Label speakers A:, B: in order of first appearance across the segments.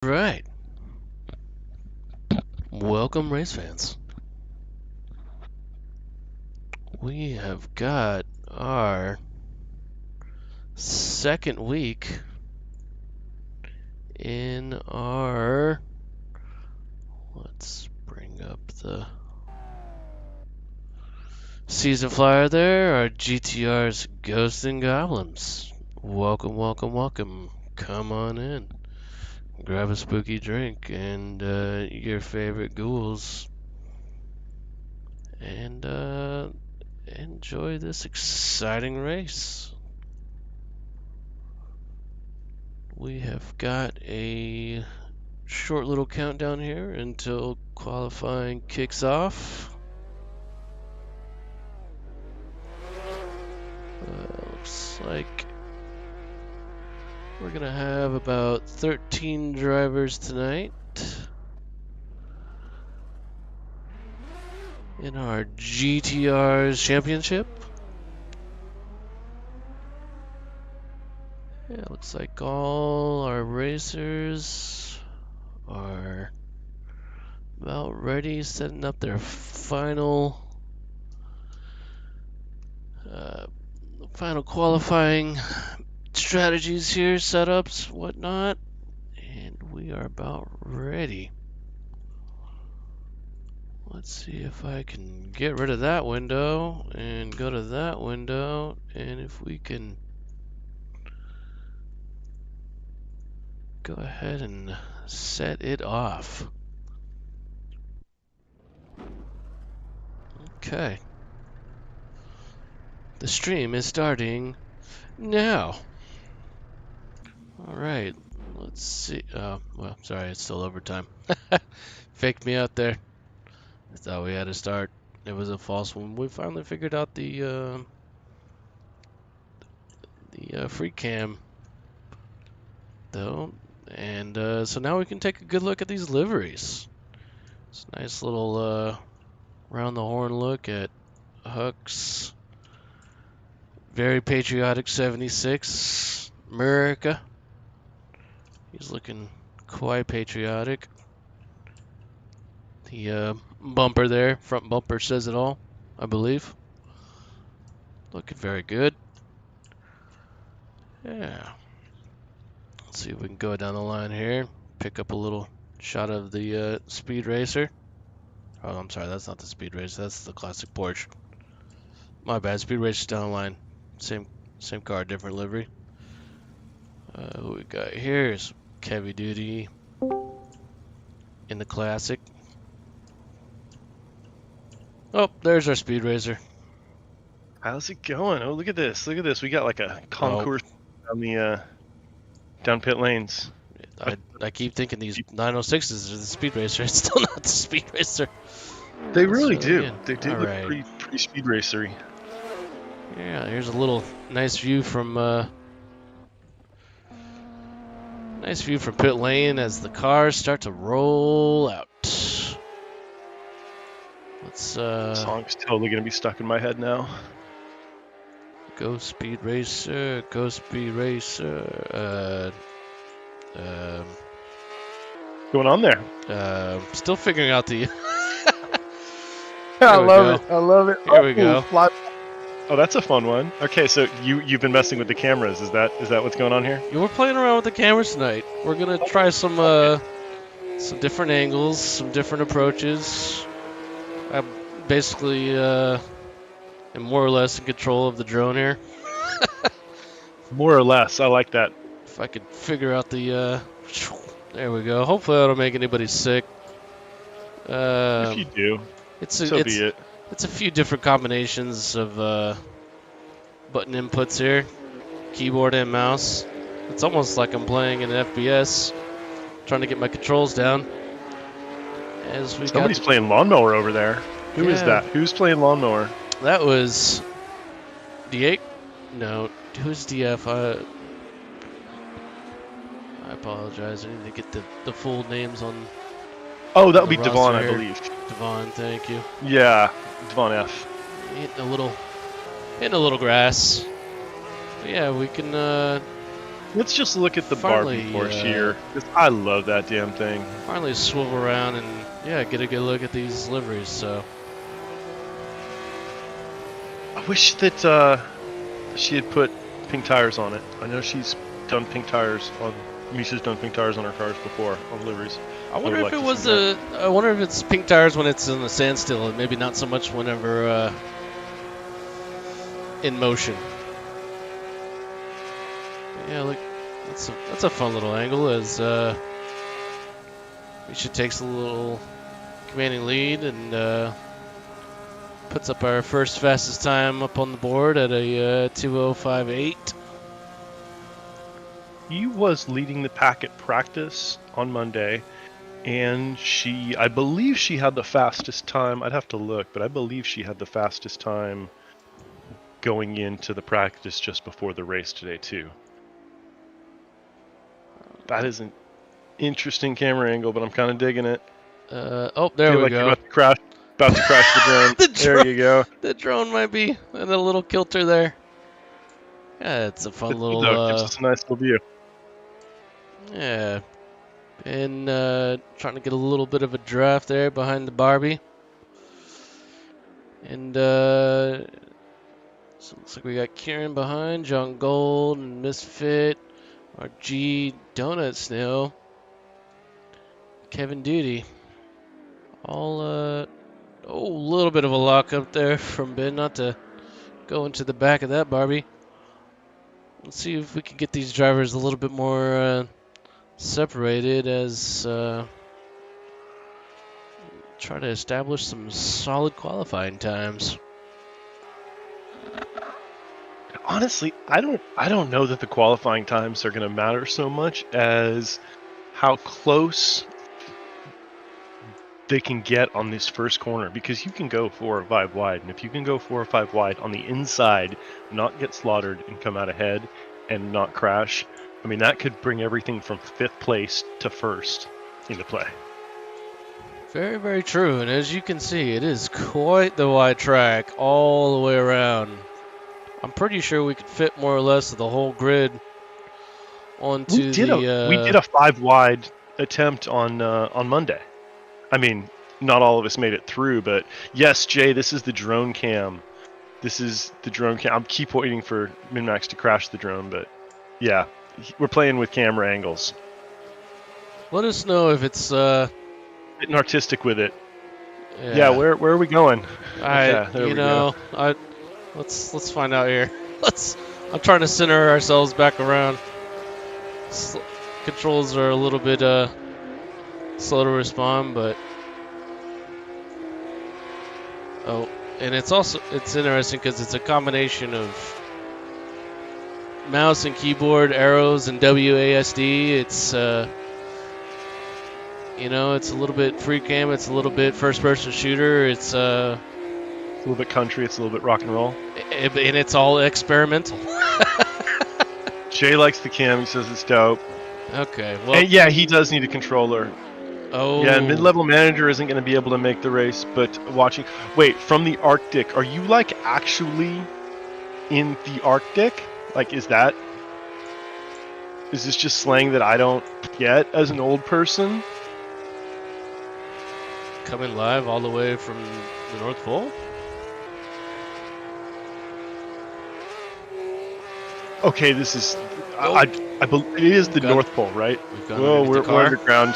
A: Right. Welcome, race fans. We have got our second week in our. Let's bring up the season flyer there. Our GTRs, Ghosts and Goblins. Welcome, welcome, welcome. Come on in. Grab a spooky drink and your favorite ghouls. And enjoy this exciting race. We have got a short little countdown here until qualifying kicks off. Looks like we're going to have about 13 drivers tonight in our GTRs championship. Yeah, looks like all our racers are about ready, setting up their final qualifying strategies here, setups, whatnot, and we are about ready. Let's see if I can get rid of that window and go to that window, and if we can go ahead and set it off. Okay. The stream is starting now. Alright, let's see. Well, sorry, it's still overtime. Faked me out there. I thought we had to start. It was a false one. We finally figured out the free cam, though. And so now we can take a good look at these liveries. It's a nice little round the horn look at Huck's very patriotic 76 America. He's looking quite patriotic. The bumper there, front bumper says it all, I believe. Looking very good. Yeah. Let's see if we can go down the line here. Pick up a little shot of the Speed Racer. Oh, I'm sorry, that's not the Speed Racer. That's the classic Porsche. My bad. Speed Racer's down the line. Same car, different livery. Who we got here is Heavy Duty in the classic. Oh, there's our Speed Racer.
B: How's it going? Oh, look at this. Look at this. We got like a concourse on the down pit lanes.
A: I keep thinking these 906s are the Speed Racer. It's still not the Speed Racer.
B: They really do. They do look
A: right.
B: pretty speed racery.
A: Yeah, here's a little nice view from pit lane as the cars start to roll out. Let's
B: Song's totally gonna be stuck in my head now.
A: Go Speed Racer, go Speed Racer.
B: Going on there?
A: Still figuring out the.
B: I love it. I love it.
A: Here we go.
B: Oh, that's a fun one. Okay, so you've been messing with the cameras. Is that what's going on here?
A: Yeah, we're playing around with the cameras tonight. We're gonna try some different angles, some different approaches. I basically am more or less in control of the drone here.
B: More or less. I like that.
A: If I could figure out the there we go. Hopefully that'll make anybody sick.
B: If you do, be it.
A: It's a few different combinations of button inputs here, keyboard and mouse. It's almost like I'm playing in FPS, trying to get my controls down.
B: Somebody's playing lawnmower over there. Who is that? Who's playing lawnmower?
A: That was D8. No, who's DF? I apologize. I need to get the full names on.
B: Oh, that would be Devon, I believe.
A: Devon, thank you.
B: Yeah, Devon F.
A: Hitting a little grass. But yeah, we can
B: Let's just look at the
A: Finally,
B: Barbie Porsche here. I love that damn thing.
A: Finally swivel around and, yeah, get a good look at these liveries, so.
B: I wish that she had put pink tires on it. I know she's done pink tires on... Misha's done pink tires on her cars before, on liveries.
A: I wonder if it was I wonder if it's pink tires when it's in the standstill, and maybe not so much whenever in motion. But yeah, look, that's a fun little angle as Misha takes a little commanding lead and puts up our first fastest time up on the board at a 2:05.8.
B: He was leading the pack at practice on Monday, and I believe she had the fastest time. I'd have to look, but I believe she had the fastest time going into the practice just before the race today, too. That is an interesting camera angle, but I'm kind of digging it.
A: Oh, there we go.
B: You're about to crash the drone. There you go.
A: The drone might be in a little kilter there. Yeah, it's a fun little...
B: gives us a nice little view.
A: Yeah, and trying to get a little bit of a draft there behind the Barbie. And so it looks like we got Kieran behind, John Gold, and Misfit, our G Donut Snail, Kevin Duty. All, a little bit of a lock up there from Ben, not to go into the back of that Barbie. Let's see if we can get these drivers a little bit more separated as try to establish some solid qualifying times.
B: Honestly, I don't know that the qualifying times are going to matter so much as how close they can get on this first corner, because you can go 4 or 5 wide, and if you can go 4 or 5 wide on the inside, not get slaughtered and come out ahead and not crash, I mean, that could bring everything from 5th place to 1st into play.
A: Very, very true. And as you can see, it is quite the wide track all the way around. I'm pretty sure we could fit more or less of the whole grid onto
B: we did a 5 wide attempt on Monday. I mean, not all of us made it through, but yes, Jay, this is the drone cam. This is the drone cam. I keep waiting for Minmax to crash the drone, but yeah, we're playing with camera angles.
A: Let us know if it's
B: getting artistic with it. Yeah, where are we going?
A: Let's find out here. I'm trying to center ourselves back around. Controls are a little bit slow to respond, but and it's interesting because it's a combination of mouse and keyboard, arrows, and WASD. It's it's a little bit free cam, it's a little bit first-person shooter, it's a
B: little bit country, it's a little bit rock and roll,
A: and it's all experimental.
B: Jay likes the cam. He says it's dope.
A: Okay, well,
B: and yeah, he does need a controller.
A: Oh.
B: Yeah, mid-level manager isn't going to be able to make the race, but watching... Wait, from the Arctic, are you, like, actually in the Arctic? Like, is this just slang that I don't get as an old person?
A: Coming live all the way from the North Pole?
B: Okay, this is... I believe it is the North Pole, right? Whoa, we're underground.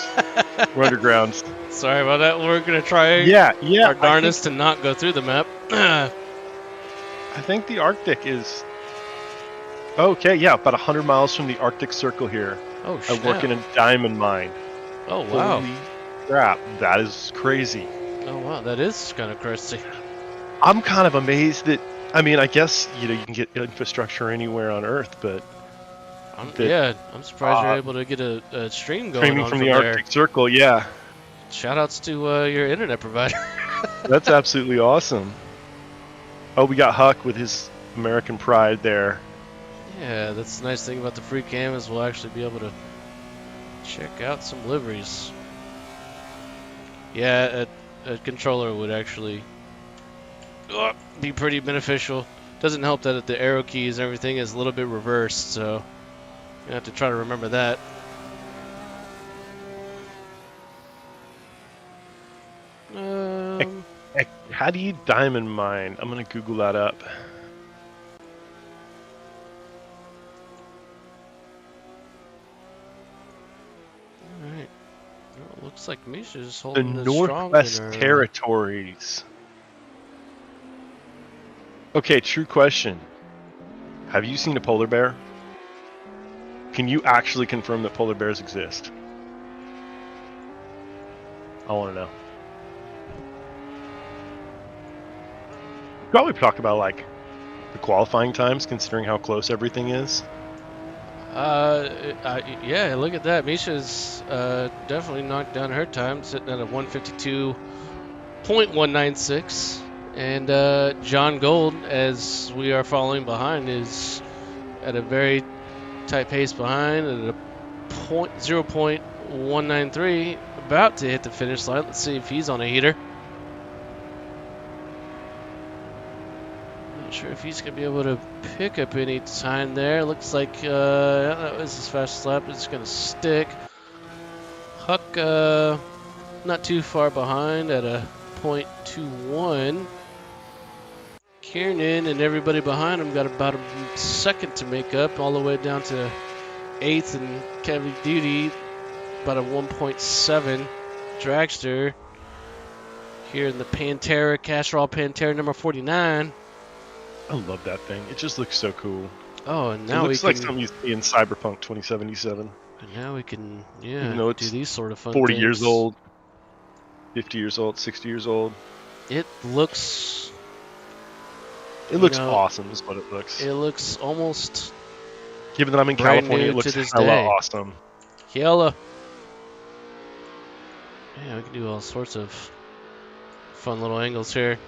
B: We're underground.
A: Sorry about that. We're going to try our darnest to not go through the map.
B: I think the Arctic is... Okay, yeah, about 100 miles from the Arctic Circle here.
A: Oh, shit.
B: I work in a diamond mine.
A: Oh, wow.
B: Holy crap, that is crazy.
A: Oh, wow, that is kind of crazy.
B: I'm kind of amazed that... I mean, I guess, you can get infrastructure anywhere on Earth, but...
A: I'm surprised you're able to get a stream going
B: streaming from the Arctic Circle, yeah.
A: Shoutouts to your internet provider.
B: That's absolutely awesome. Oh, we got Huck with his American pride there.
A: Yeah, that's the nice thing about the free cam is we'll actually be able to check out some liveries. Yeah, a controller would actually be pretty beneficial. Doesn't help that the arrow keys and everything is a little bit reversed, so You have to try to remember that.
B: How do you diamond mine? I'm gonna Google that up.
A: Alright. Well, it looks like Misha's
B: The
A: holding it strong in
B: Northwest
A: her.
B: Territories. Okay, true question. Have you seen a polar bear? Can you actually confirm that polar bears exist? I want to know. Probably talk about like the qualifying times, considering how close everything is.
A: Yeah, look at that. Misha's definitely knocked down her time, sitting at a 152.196. And John Gold, as we are following behind, is at a very tight pace behind at a 0.193, about to hit the finish line. Let's see if he's on a heater. Not sure if he's going to be able to pick up any time there. Looks like that was his fastest lap. It's going to stick. Huck not too far behind at a 0.21. Kiernan and everybody behind him got about a second to make up, all the way down to 8th, and Kevin Duty about a 1.7. Dragster here in the Pantera, Castrol Pantera number 49.
B: I love that thing. It just looks so cool.
A: Oh, and
B: It
A: now
B: looks
A: we
B: like
A: can.
B: something you see in Cyberpunk 2077.
A: And now we can,
B: Even though
A: do
B: it's
A: these sort of fun
B: 40
A: things.
B: years old, 50 years old, 60 years old.
A: It looks.
B: It looks awesome, is what it looks.
A: It looks almost.
B: Given that I'm in
A: brand
B: California,
A: new
B: it looks
A: to this
B: hella
A: day.
B: awesome.
A: Yella. Yeah, we can do all sorts of fun little angles here.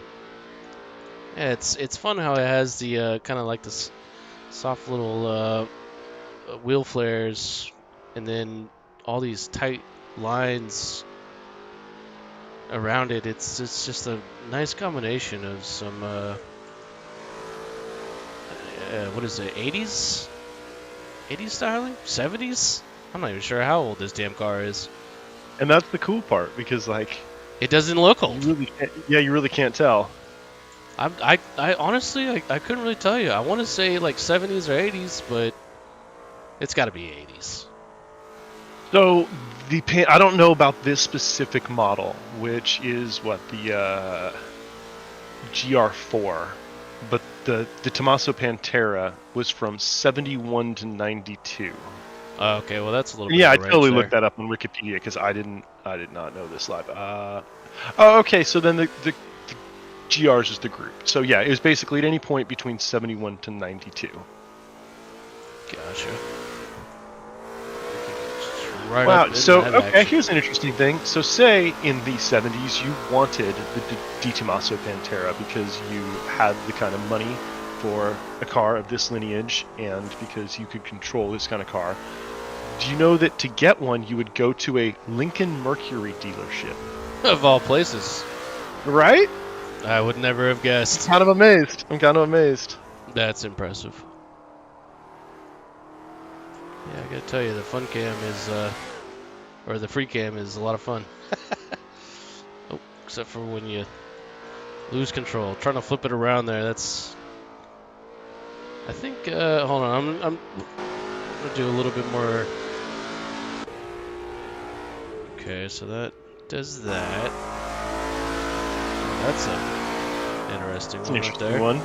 A: Yeah, it's fun how it has the kind of like this soft little wheel flares, and then all these tight lines around it. It's just a nice combination of some what is it, 80s styling, 70s. I'm not even sure how old this damn car is.
B: And that's the cool part, because like
A: It doesn't look old.
B: you really can't tell.
A: I honestly I couldn't really tell you. I want to say like 70s or 80s, but it's got to be 80s.
B: So I don't know about this specific model, which is what the GR4, but the Tommaso Pantera was from 71 to 92.
A: Okay, well that's a little bit.
B: Yeah, I
A: of a range
B: totally
A: there.
B: looked that up on Wikipedia because I did not know this live. Oh, okay. So then the GRs is the group. So yeah, it was basically at any point between 71 to 92.
A: Gotcha. Right
B: Wow.
A: up in
B: So
A: that
B: okay,
A: action.
B: here's an interesting thing. So say in the 70s you wanted the Di Tommaso Pantera because you had the kind of money for a car of this lineage and because you could control this kind of car. Do you know that to get one you would go to a Lincoln Mercury dealership?
A: Of all places,
B: Right?
A: I would never have guessed.
B: I'm kind of amazed.
A: That's impressive. Yeah, I gotta tell you, the fun cam is, or the free cam is a lot of fun. Oh, except for when you lose control. Trying to flip it around there, that's... I think, hold on, I'm gonna do a little bit more... Okay, so that does that. That's a interesting
B: It's
A: one
B: an
A: right
B: interesting
A: there.
B: one.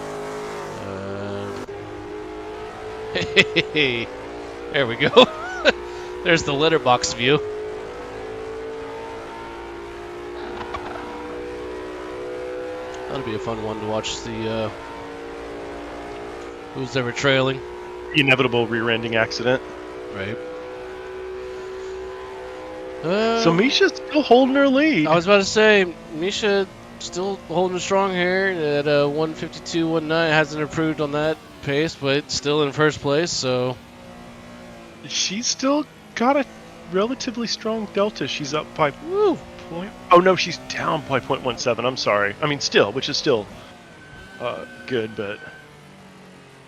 A: Hey, there we go. There's the letterbox view. That'll be a fun one to watch. The who's ever trailing,
B: The inevitable rear-ending accident.
A: right?
B: So Misha's still holding her lead.
A: I was about to say, Misha still holding strong here at 152.19. Hasn't improved on that pace, but still in first place. So
B: She's still got a relatively strong delta. She's up by
A: woo.
B: Oh no, she's down by 0.17. I'm sorry. I mean, still, which is still good, but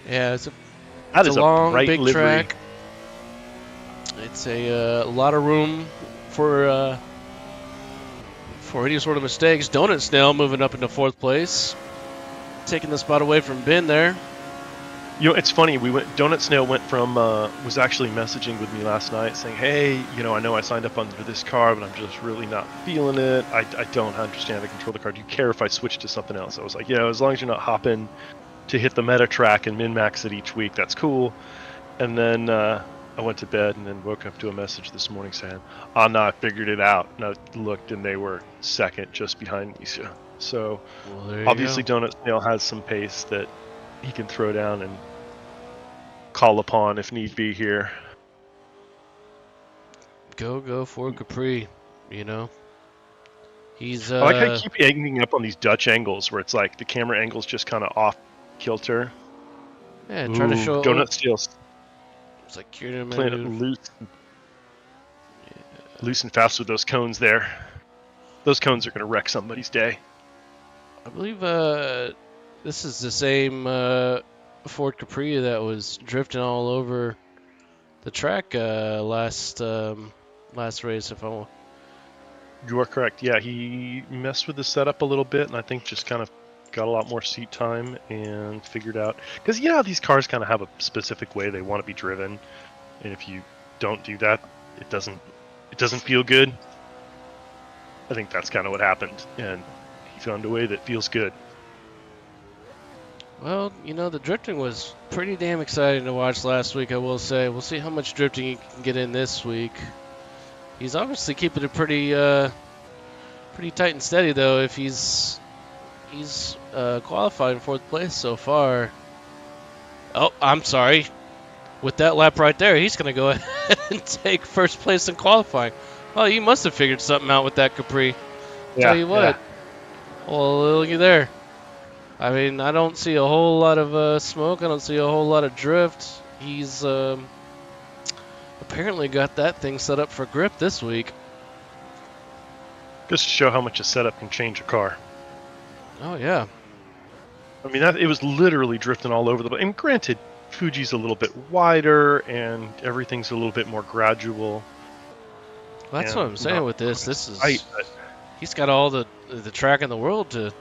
A: Yeah, it's
B: that
A: a
B: is
A: long,
B: bright
A: big
B: livery.
A: track. It's a lot of room for any sort of mistakes. Donut Snail moving up into 4th place, taking the spot away from Ben there.
B: You know, it's funny. Donut Snail went from was actually messaging with me last night saying, "Hey, you know, I know I signed up under this car, but I'm just really not feeling it. I don't understand how to control the car. Do you care if I switch to something else?" I was like, "Yeah, as long as you're not hopping to hit the meta track and min-max it each week, that's cool." And then I went to bed and then woke up to a message this morning saying, "Oh no, I figured it out." And I looked and they were second, just behind me. So
A: Well, there you
B: obviously
A: go.
B: Donut Snail has some pace that he can throw down and call upon if need be here.
A: Go for Capri, you know. He's
B: I like how you keep ending up on these Dutch angles where it's like the camera angle's just kind of off kilter.
A: yeah, try to
B: Ooh,
A: show
B: Donut Snail's
A: it's like cute
B: playing it
A: move.
B: loose and fast with those cones there. Those cones are going to wreck somebody's day.
A: I believe this is the same Ford Capri that was drifting all over the track last race. If I
B: You are correct. Yeah, he messed with the setup a little bit, and I think just kind of got a lot more seat time and figured out, because these cars kind of have a specific way they want to be driven, and if you don't do that, it doesn't feel good. I think that's kind of what happened, and he found a way that feels good.
A: well, you know, the drifting was pretty damn exciting to watch last week. I will say. We'll see how much drifting he can get in this week. He's obviously keeping it pretty tight and steady though. If he's qualified in 4th place so far. Oh, I'm sorry. With that lap right there, he's going to go ahead and take 1st place in qualifying. Well, you must have figured something out with that Capri. Tell you what. Well, looky there. I mean, I don't see a whole lot of smoke. I don't see a whole lot of drift. He's apparently got that thing set up for grip this week.
B: Just to show how much a setup can change a car.
A: Oh, yeah.
B: I mean, it was literally drifting all over the place. And granted, Fuji's a little bit wider and everything's a little bit more gradual.
A: Well, that's what I'm saying with this. This is
B: tight,
A: he's got all the track in the world to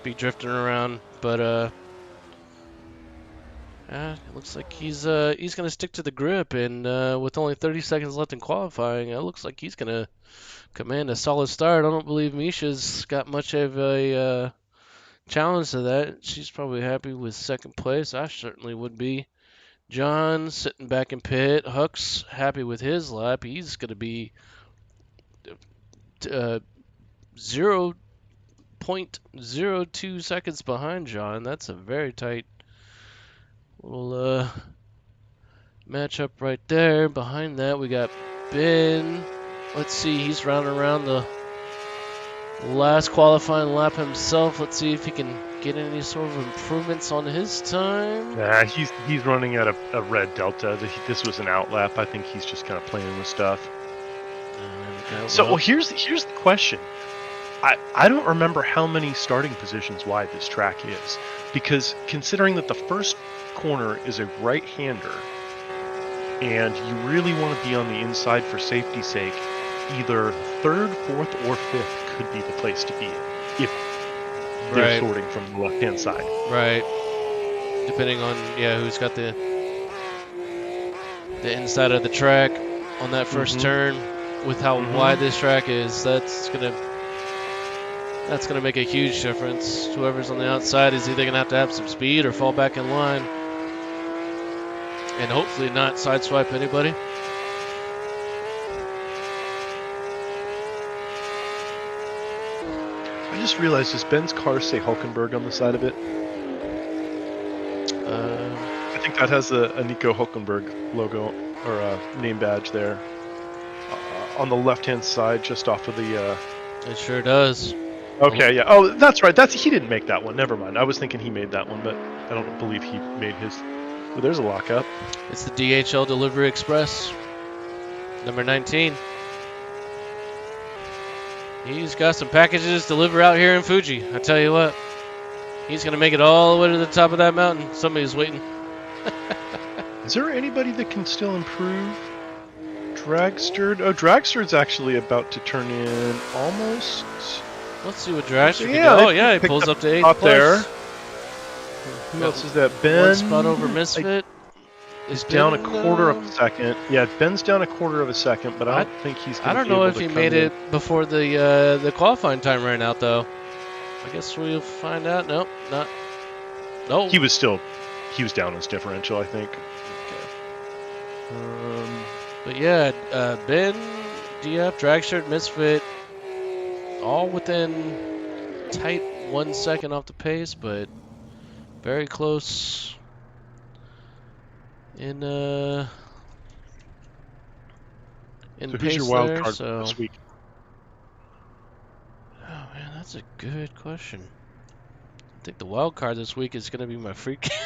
A: be drifting around, but it looks like he's gonna stick to the grip, and with only 30 seconds left in qualifying, it looks like he's gonna command a solid start. I don't believe Misha's got much of a challenge to that. She's probably happy with 2nd place. I certainly would be. John sitting back in pit. Huck's happy with his lap. He's gonna be 0.02 seconds behind John. That's a very tight little matchup right there. Behind that, we got Ben. Let's see, he's rounding around the last qualifying lap himself. Let's see if he can get any sort of improvements on his time.
B: Nah, he's running at a red delta. This was an out lap. I think he's just kind of playing with stuff. Well, here's the question. I don't remember how many starting positions wide this track is, because considering that the first corner is a right-hander, and you really want to be on the inside for safety's sake, either 3rd, 4th, or 5th could be the place to be in if they're sorting from the left-hand side.
A: Right. Depending on who's got the inside of the track on that first turn, with how wide this track is, that's gonna make a huge difference. Whoever's on the outside is either gonna have some speed or fall back in line, and hopefully not sideswipe anybody.
B: I just realized, does Ben's car say Hulkenberg on the side of it? I think that has a Nico Hulkenberg logo or a name badge there. On the left-hand side, just off of the...
A: It sure does.
B: Okay, yeah. Oh, that's right. He didn't make that one. Never mind. I was thinking he made that one, but I don't believe he made his. Oh, there's a lockup.
A: It's the DHL Delivery Express, number 19. He's got some packages to deliver out here in Fuji. I tell you what, he's going to make it all the way to the top of that mountain. Somebody's waiting.
B: Is there anybody that can still improve? Dragster. Oh, Dragster's actually about to turn in almost.
A: Let's see what Dragster can do.
B: Yeah,
A: Oh,
B: they
A: yeah, he
B: picked
A: pulls up to 8th
B: spot there.
A: place.
B: Who else is that? Ben.
A: One spot over Misfit.
B: Is down a quarter of a second. Yeah, Ben's down a quarter of a second, but I don't think he's going to be able to.
A: I don't know if he made it before the qualifying time ran out, though. I guess we'll find out. Nope, not. No.
B: He was down his differential, I think.
A: Okay. But yeah, Ben, DF, Dragster, Misfit, all within tight 1 second off the pace, but very close in
B: So
A: pace
B: who's your wild
A: there.
B: card
A: So
B: this week?
A: oh man, that's a good question. I think the wild card this week is going to be my free cam.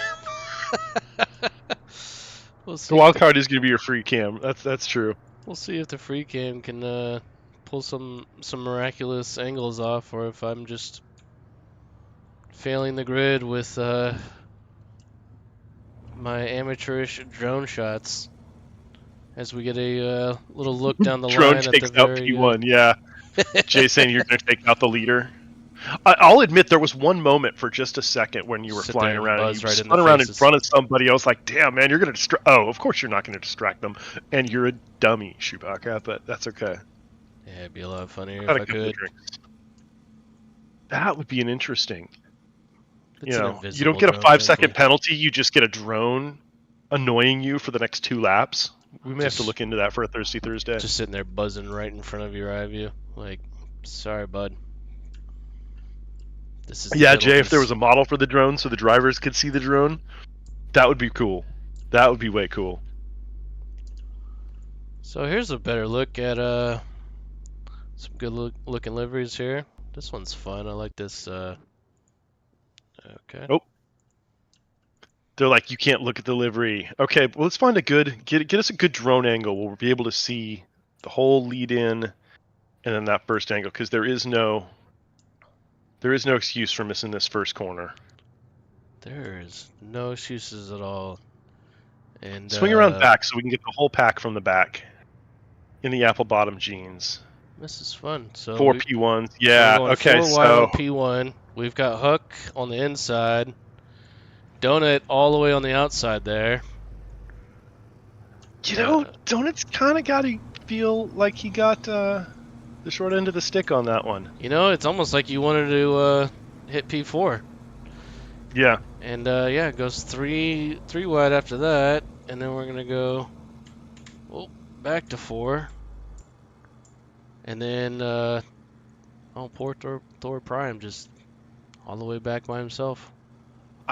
A: We'll see.
B: The wild card is going to be your free cam. That's true.
A: We'll see if the free cam can pull some miraculous angles off, or if I'm just failing the grid with my amateurish drone shots. As we get a little look down the
B: Drone
A: line at
B: takes
A: the
B: out
A: very
B: P1. Yeah. Jay saying you're going to take out the leader. I'll admit there was one moment for just a second when you were flying around and you spun around in front of somebody. I was like, damn, man, you're going to distract. Oh, of course you're not going to distract them. And you're a dummy, Chewbacca, but that's okay.
A: Yeah, it'd be a lot funnier if
B: Got a
A: I
B: couple of
A: could.
B: drinks. That would be an interesting.
A: It's
B: You don't get a 5-second penalty. You just get a drone annoying you for the next 2 laps. We may have to look into that for a Thirsty Thursday.
A: Just sitting there buzzing right in front of your eye view. Like, sorry, bud. This is
B: yeah, Jay, if there was a model for the drone so the drivers could see the drone, that would be cool. That would be way cool.
A: So here's a better look at some good looking liveries here. This one's fun. I like this. Okay.
B: Oh. They're like, you can't look at the livery. Okay, well, let's find a good get us a good drone angle where we'll be able to see the whole lead in, and then that first angle, because there is no excuse for missing this first corner.
A: There's no excuses at all. And
B: swing around back so we can get the whole pack from the back in the apple bottom jeans.
A: This is fun. So
B: 4 P1s. Yeah. Okay.
A: 4 wide on P1. We've got Hook on the inside. Donut all the way on the outside there.
B: You know, Donut's kind of got to feel like he got the short end of the stick on that one.
A: You know, it's almost like you wanted to hit P4.
B: Yeah.
A: And yeah, it goes three wide after that, and then we're gonna go back to 4, and then poor Thor Prime just all the way back by himself.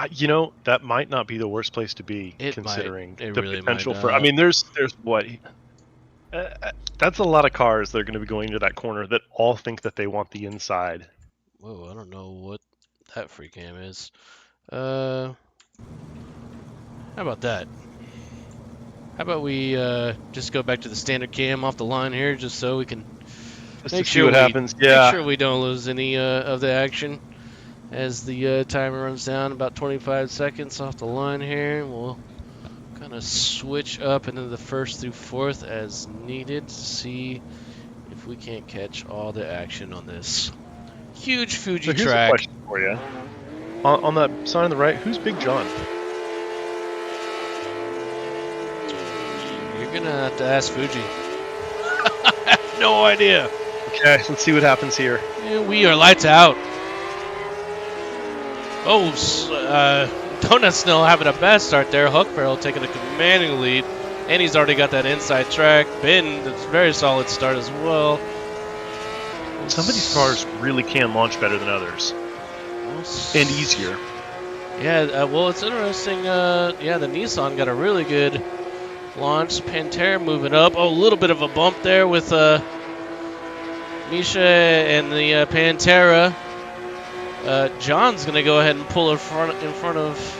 B: You know, that might not be the worst place to be, considering the really potential for. I mean, there's what. That's a lot of cars that are going to be going into that corner that all think that they want the inside.
A: Whoa, I don't know what that free cam is. How about that? How about we just go back to the standard cam off the line here, just so we can make sure what happens. Yeah. Make sure we don't lose any of the action as the timer runs down. About 25 seconds off the line here. We'll kind of switch up into the 1st through 4th as needed to see if we can't catch all the action on this huge Fuji
B: track.
A: Here's
B: a question for you. On that sign on the right, who's Big John?
A: You're going to have to ask Fuji. I have no idea.
B: Okay, let's see what happens here.
A: Yeah, we are lights out. Oh, Donut's still having a bad start there. Hook Barrel taking a commanding lead. And he's already got that inside track. Ben, that's a very solid start as well.
B: Some of these cars really can launch better than others. And easier.
A: Yeah, well, it's interesting. Yeah, the Nissan got a really good launch. Pantera moving up. Oh, a little bit of a bump there with Misha and the Pantera. John's going to go ahead and pull in front of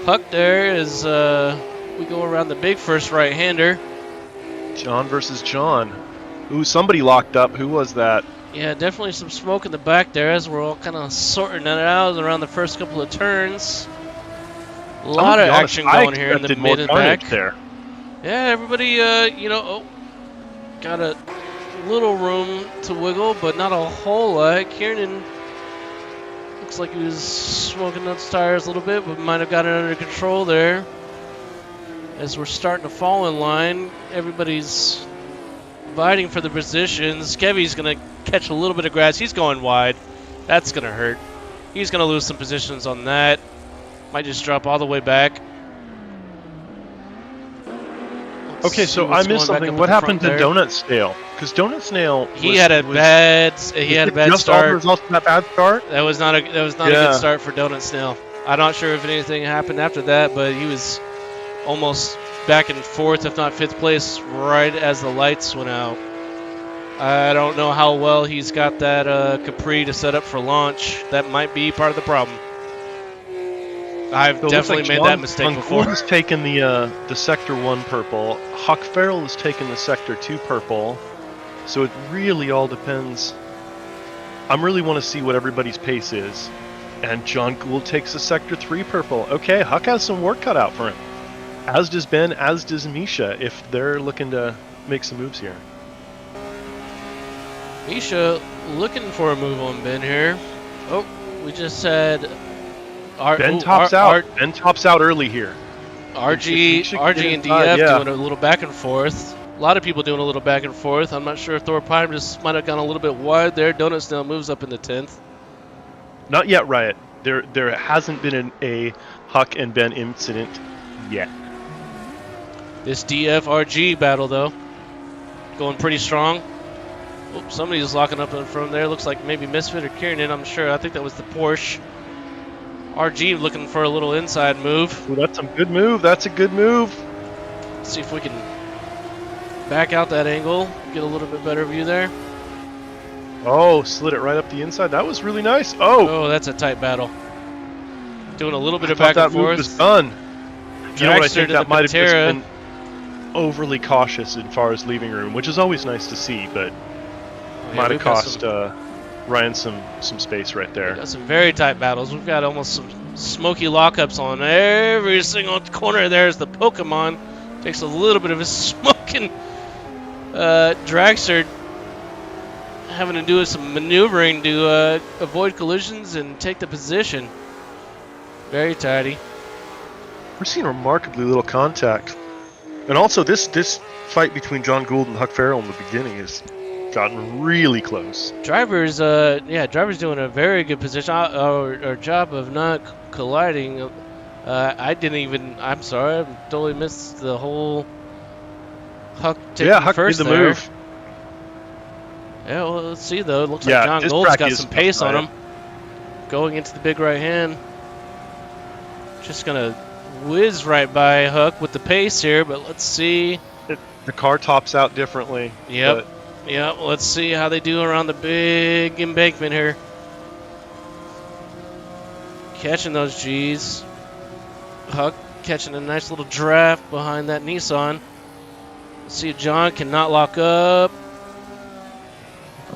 A: Huck there as we go around the big first right-hander.
B: John versus John. Ooh, somebody locked up. Who was that?
A: Yeah, definitely some smoke in the back there as we're all kind of sorting it out around the first couple of turns. A lot of action going here in the mid and back.
B: There.
A: Yeah, everybody, got a little room to wiggle, but not a whole lot. Kieran looks like he was smoking those tires a little bit, but might have got it under control there. As we're starting to fall in line, everybody's fighting for the positions. Kevy's going to catch a little bit of grass. He's going wide. That's going to hurt. He's going to lose some positions on that. Might just drop all the way back.
B: Okay, so I missed something. What happened to Donut Snail? Because Donut Snail,
A: he had a bad
B: just all the
A: start.
B: results from that bad start.
A: That was not a good start for Donut Snail. I'm not sure if anything happened after that, but he was almost back in fourth, if not fifth place, right as the lights went out. I don't know how well he's got that Capri to set up for launch. That might be part of the problem. I've definitely made that mistake before.
B: Gould has taken the Sector 1 purple. Huck Farrell has taken the Sector 2 purple. So it really all depends. I really want to see what everybody's pace is. And John Gould takes the Sector 3 purple. Okay, Huck has some work cut out for him. As does Ben, as does Misha, if they're looking to make some moves here.
A: Misha looking for a move on Ben here. Oh, we just said...
B: Ben tops out early here.
A: RG and DF doing a little back and forth. A lot of people doing a little back and forth. I'm not sure if Thor Prime just might have gone a little bit wide there. Donut Snail moves up in the 10th.
B: Not yet, Riot. There hasn't been a Huck and Ben incident yet.
A: This DF-RG battle, though, going pretty strong. Oops, somebody's locking up in front there. Looks like maybe Misfit or Kieran. I'm sure. I think that was the Porsche. RG looking for a little inside move.
B: Ooh, that's a good move. That's a good move.
A: Let's see if we can back out that angle, get a little bit better view there.
B: Oh, slid it right up the inside. That was really nice. Oh,
A: that's a tight battle. Doing a little bit of back and forth.
B: Move was done. You know what? I think that might have just been overly cautious as far as leaving room, which is always nice to see, but might have cost Ryan some space right there.
A: We've got some very tight battles. We've got almost some smoky lockups on every single corner. There's the Pokemon. Takes a little bit of a smoking dragster having to do some maneuvering to avoid collisions and take the position. Very tidy.
B: We're seeing remarkably little contact. And also this fight between John Gould and Huck Farrell in the beginning has gotten really close.
A: Driver's doing a very good position or job of not colliding. I'm sorry, I totally missed the whole Huck taking
B: Huck
A: first
B: did the
A: there.
B: move.
A: Yeah, well, let's see though. It looks like John Gould's got some pace on him. Going into the big right hand. Just gonna whiz right by Huck with the pace here, but let's see.
B: The car tops out differently.
A: Yep. Yep. Let's see how they do around the big embankment here. Catching those G's. Huck catching a nice little draft behind that Nissan. Let's see if John cannot lock up.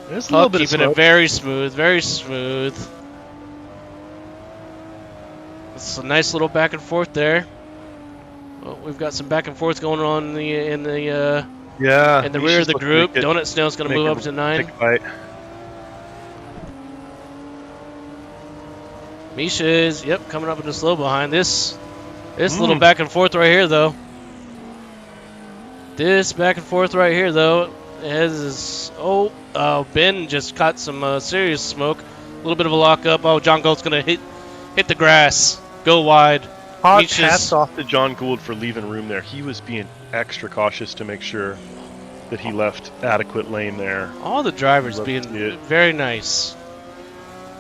B: There's a little bit
A: keeping
B: of
A: it very smooth, very smooth. It's a nice little back and forth there. Well, we've got some back and forth going on in the rear of the group. Donut Snail's going to move up to 9. Misha is, coming up in the slow behind. This little back and forth right here, though. This back and forth right here, though, Ben just caught some serious smoke. A little bit of a lockup. Oh, John Gould's going to hit the grass. Go wide.
B: Hats off to John Gould for leaving room there. He was being extra cautious to make sure that he left adequate lane there.
A: All the drivers being very nice.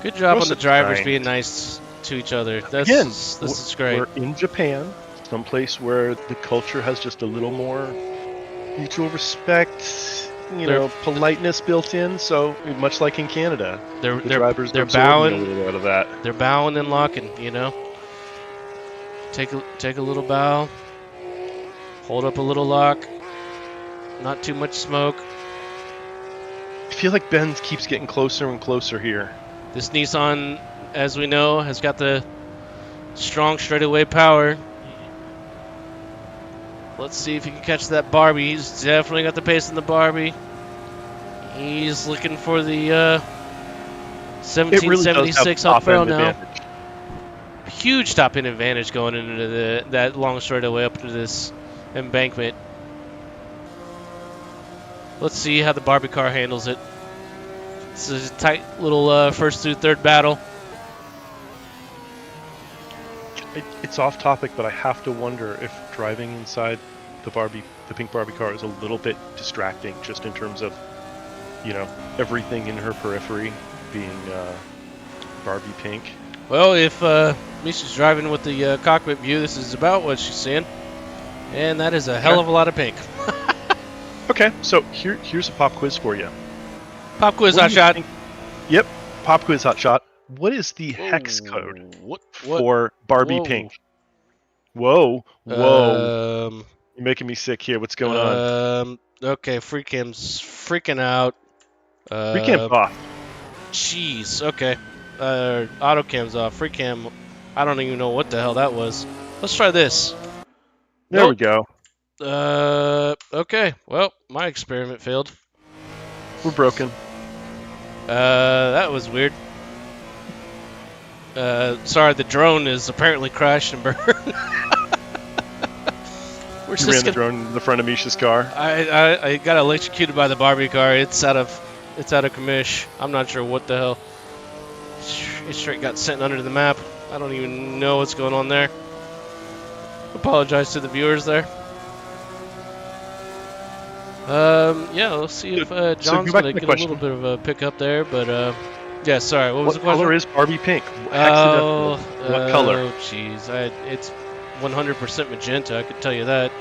A: Good job on the drivers being nice to each other. This is great.
B: We're in Japan, someplace where the culture has just a little more mutual respect, politeness built in. So much like in Canada, the drivers
A: they're bowing
B: a little out of that.
A: They're bowing and locking. Take a little bow. Hold up a little lock. Not too much smoke.
B: I feel like Ben keeps getting closer and closer here.
A: This Nissan, as we know, has got the strong straightaway power. Let's see if he can catch that Barbie. He's definitely got the pace in the Barbie. He's looking for the
B: It really does have
A: 1776 Huck
B: top
A: Barrel
B: end
A: now.
B: advantage.
A: Huge top end advantage going into that long straightaway up to this embankment. Let's see how the Barbie car handles it. This is a tight little first through third battle.
B: It's off topic, but I have to wonder if driving inside the pink Barbie car is a little bit distracting, just in terms of, everything in her periphery being Barbie pink.
A: Well, if Misha's driving with the cockpit view, this is about what she's seeing. And that is a hell of a lot of pink.
B: Okay, so here's a pop quiz for you.
A: Pop quiz hot shot.
B: Yep, pop quiz hot shot. What is the hex code for Barbie pink? Whoa. You're making me sick here. What's going on?
A: Okay, free cam's freaking out.
B: Free cam's off.
A: Jeez, okay. Auto cam's off. Free cam, I don't even know what the hell that was. Let's try this.
B: There we go.
A: Okay. Well, my experiment failed.
B: We're broken.
A: That was weird. Sorry, the drone is apparently crashed and burned.
B: You ran the drone in the front of Misha's car.
A: I got electrocuted by the Barbie car. It's out of commish. I'm not sure what the hell. It straight got sent under the map. I don't even know what's going on there. Apologize to the viewers there. Yeah, let's see if John's gonna get a little bit of a pickup there, but yeah, sorry. What was the question?
B: What color is Barbie pink?
A: Oh,
B: what color?
A: Oh, jeez, it's 100% magenta. I could tell you that.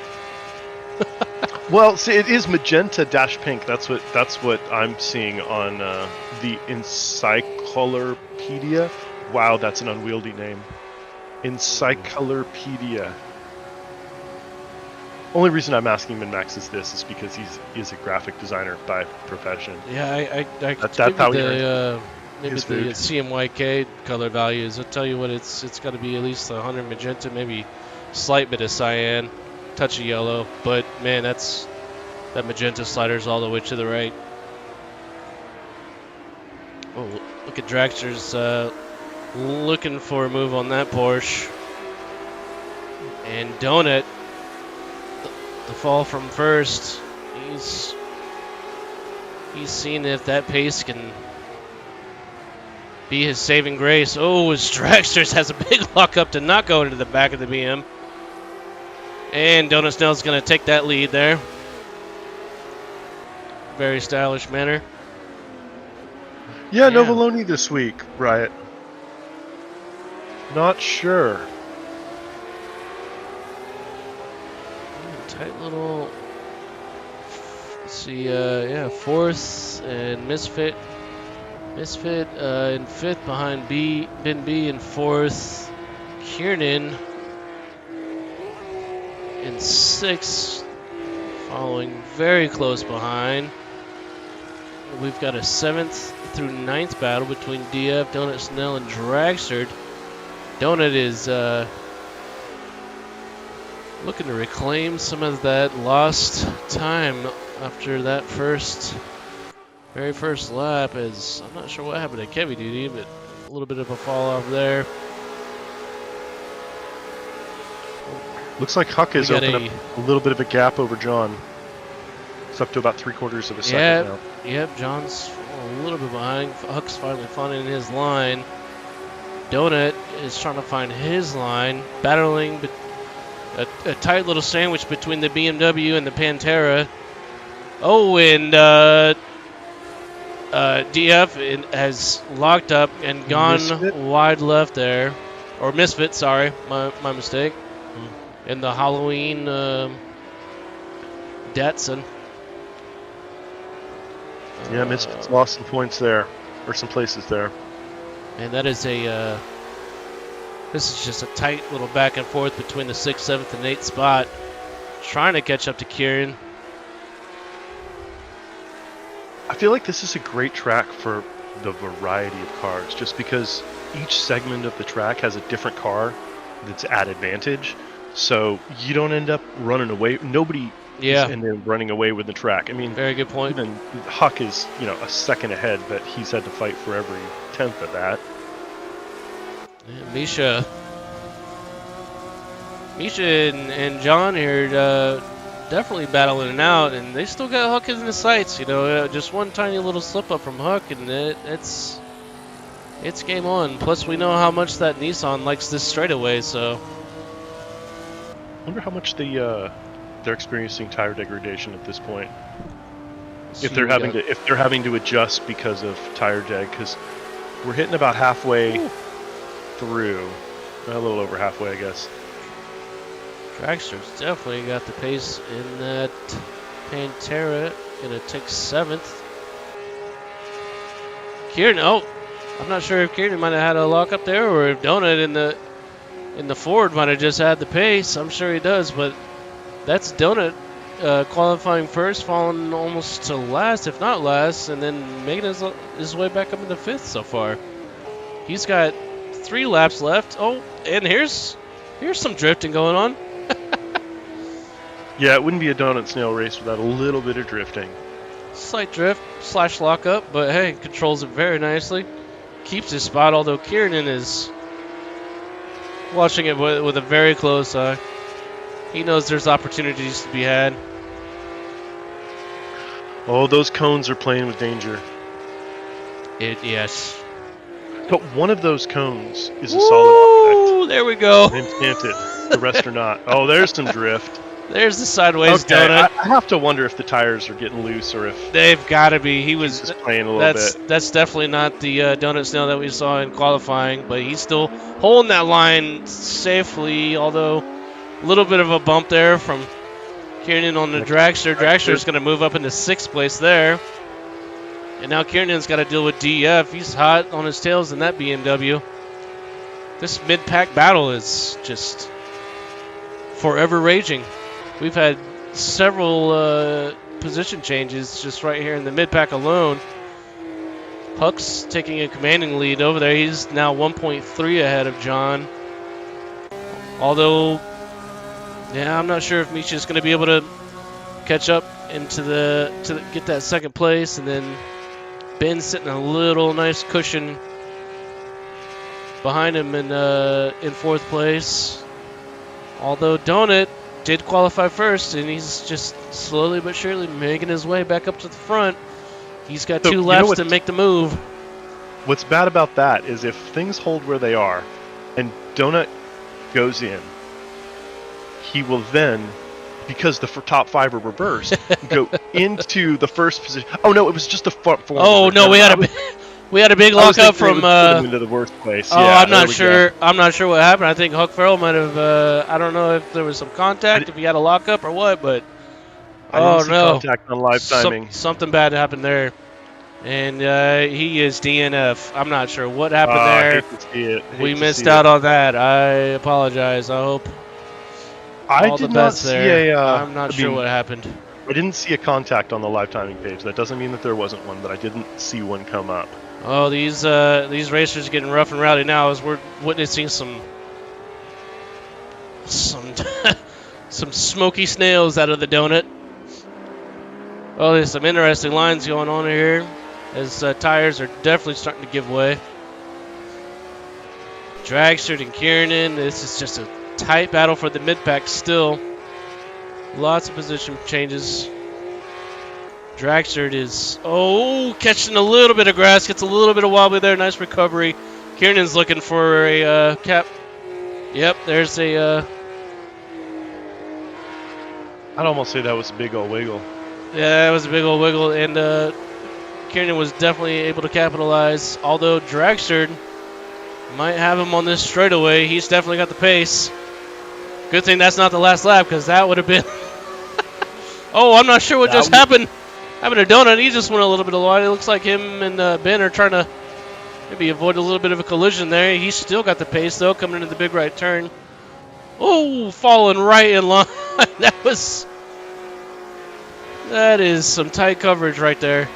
B: Well, see, it is magenta dash pink. That's what I'm seeing on the Encyclopedia. Wow, that's an unwieldy name. Encyclopedia. Only reason I'm asking Minmax is because he's a graphic designer by profession.
A: Yeah,
B: that's how he
A: maybe the CMYK color values. I'll tell you what, it's got to be at least 100 magenta, maybe slight bit of cyan, touch of yellow. But man, that magenta slider's all the way to the right. Oh, look at Dragster's looking for a move on that Porsche. And Donut, the fall from first, he's seen if that pace can be his saving grace. Oh, his Dragsters has a big lockup to not go into the back of the BM. And Donut Snell's going to take that lead there. Very stylish manner.
B: Yeah, no Valoni this week, Riot. Not sure.
A: Tight little. Let's see, fourth and Misfit. Misfit in fifth behind Ben B in fourth. Kiernan in sixth, following very close behind. We've got a 7th through 9th battle between DF, Donut Snell, and Dragster. Donut is looking to reclaim some of that lost time after that very first lap. As I'm not sure what happened to Kevy Duty, but a little bit of a fall off there.
B: Looks like Huck is opening up a little bit of a gap over John. It's up to about 3/4 of a second now.
A: Yep, John's a little bit behind. Huck's finally finding his line. Donut is trying to find his line, battling a tight little sandwich between the BMW and the Pantera. Oh, and DF has locked up and gone
B: Misfit?
A: wide left there. Or Misfit, sorry, my mistake. In the Halloween Datsun.
B: Yeah, Misfit's lost some points there, or some places there.
A: And that is this is just a tight little back and forth between the 6th, 7th, and 8th spot. Trying to catch up to Kieran.
B: I feel like this is a great track for the variety of cars, just because each segment of the track has a different car that's at advantage. so you don't end up running away. Nobody
A: Yeah.
B: is ended up running away with the track. I mean,
A: Very good point.
B: even Huck is, a second ahead, but he's had to fight for every tenth of that.
A: Yeah, Misha and John here definitely battling it out, and they still got Huck in the sights. Just one tiny little slip up from Huck, and it's game on. Plus, we know how much that Nissan likes this straightaway, so.
B: I wonder how much they're experiencing tire degradation at this point. If they're having to adjust because of tire deg, because we're hitting about halfway through, a little over halfway, I guess.
A: Dragster's definitely got the pace in that Pantera. Gonna take 7th. Kieran, I'm not sure if Kieran might have had a lock up there, or if Donut in the Ford might have just had the pace. I'm sure he does, but that's Donut qualifying first, falling almost to last, if not last, and then making his way back up into 5th so far. He's got 3 laps left. Oh, and here's some drifting going on.
B: Yeah, it wouldn't be a donut snail race without a little bit of drifting.
A: Slight drift / lockup, but hey, controls it very nicely. Keeps his spot, although Kieran is watching it with a very close eye. He knows there's opportunities to be had.
B: Oh, those cones are playing with danger.
A: Yes.
B: But one of those cones is a solid object.
A: There we go.
B: Enchanted. The rest are not. Oh, there's some drift.
A: There's the sideways
B: Okay,
A: donut.
B: I have to wonder if the tires are getting loose or if
A: They've got to be. He was
B: just playing a little bit.
A: That's definitely not the donut snail that we saw in qualifying, but he's still holding that line safely, although a little bit of a bump there from Kieran on the Dragster. Dragster's going to move up into 6th place there. And now Kieran's got to deal with DF. He's hot on his tails in that BMW. This mid-pack battle is just forever raging. We've had several position changes just right here in the mid-pack alone. Huck's taking a commanding lead over there. He's now 1.3 ahead of John. Although, yeah, I'm not sure if Misha's going to be able to catch up into to get that 2nd place, and then Ben's sitting a little nice cushion behind him in 4th place. Although Donut did qualify first, and he's just slowly but surely making his way back up to the front. He's got 2 laps to make the move.
B: What's bad about that is if things hold where they are and Donut goes in, he will then, because the top 5 are reversed, go into the 1st position. Oh no, it was just the front 4.
A: Oh no, we had a big lockup from
B: into the worst place.
A: Oh,
B: yeah,
A: I'm not sure. I'm not sure what happened. I think Huck Farrell might have. I don't know if there was some contact, if he had a lockup or what, but
B: I didn't see contact on live timing.
A: Something bad happened there, and he is DNF. I'm not sure what happened there.
B: I hate to see it.
A: We missed out on that. I apologize. I hope.
B: I did not see a.
A: I'm not sure what happened.
B: I didn't see a contact on the live timing page. That doesn't mean that there wasn't one, but I didn't see one come up.
A: Oh, these racers are getting rough and rowdy now as we're witnessing some some smoky snails out of the donut. Oh, there's some interesting lines going on here as tires are definitely starting to give way. Dragster and Kieran, this is just a tight battle for the mid-pack still. Lots of position changes. Dragster is, catching a little bit of grass, gets a little bit of wobbly there. Nice recovery. Kieran's looking for a cap. Yep, there's a.
B: I'd almost say that was a big old wiggle.
A: Yeah, it was a big old wiggle, and Kieran was definitely able to capitalize. Although Dragster might have him on this straightaway. He's definitely got the pace. Good thing that's not the last lap, because that would have been. Oh, I'm not sure what just happened. Happened to Donut. He just went a little bit wide. It looks like him and Ben are trying to maybe avoid a little bit of a collision there. He's still got the pace, though, coming into the big right turn. Oh, falling right in line. That is some tight coverage right there.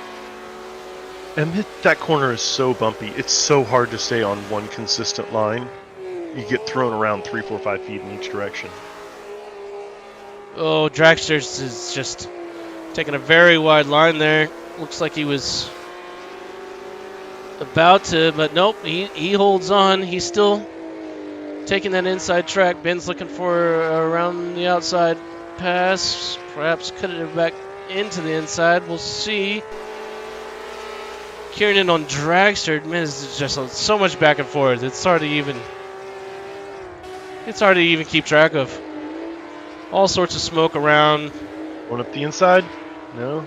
B: And that corner is so bumpy. It's so hard to stay on one consistent line. You get thrown around 3, 4, 5 feet in each direction.
A: Oh, Dragsters is just taking a very wide line there. Looks like he was about to, but nope, he holds on. He's still taking that inside track. Ben's looking for around the outside pass. Perhaps cutting it back into the inside. We'll see. Kieran on Dragster. Man, it's just so much back and forth. It's hard to even keep track of. All sorts of smoke around.
B: Going up the inside? No.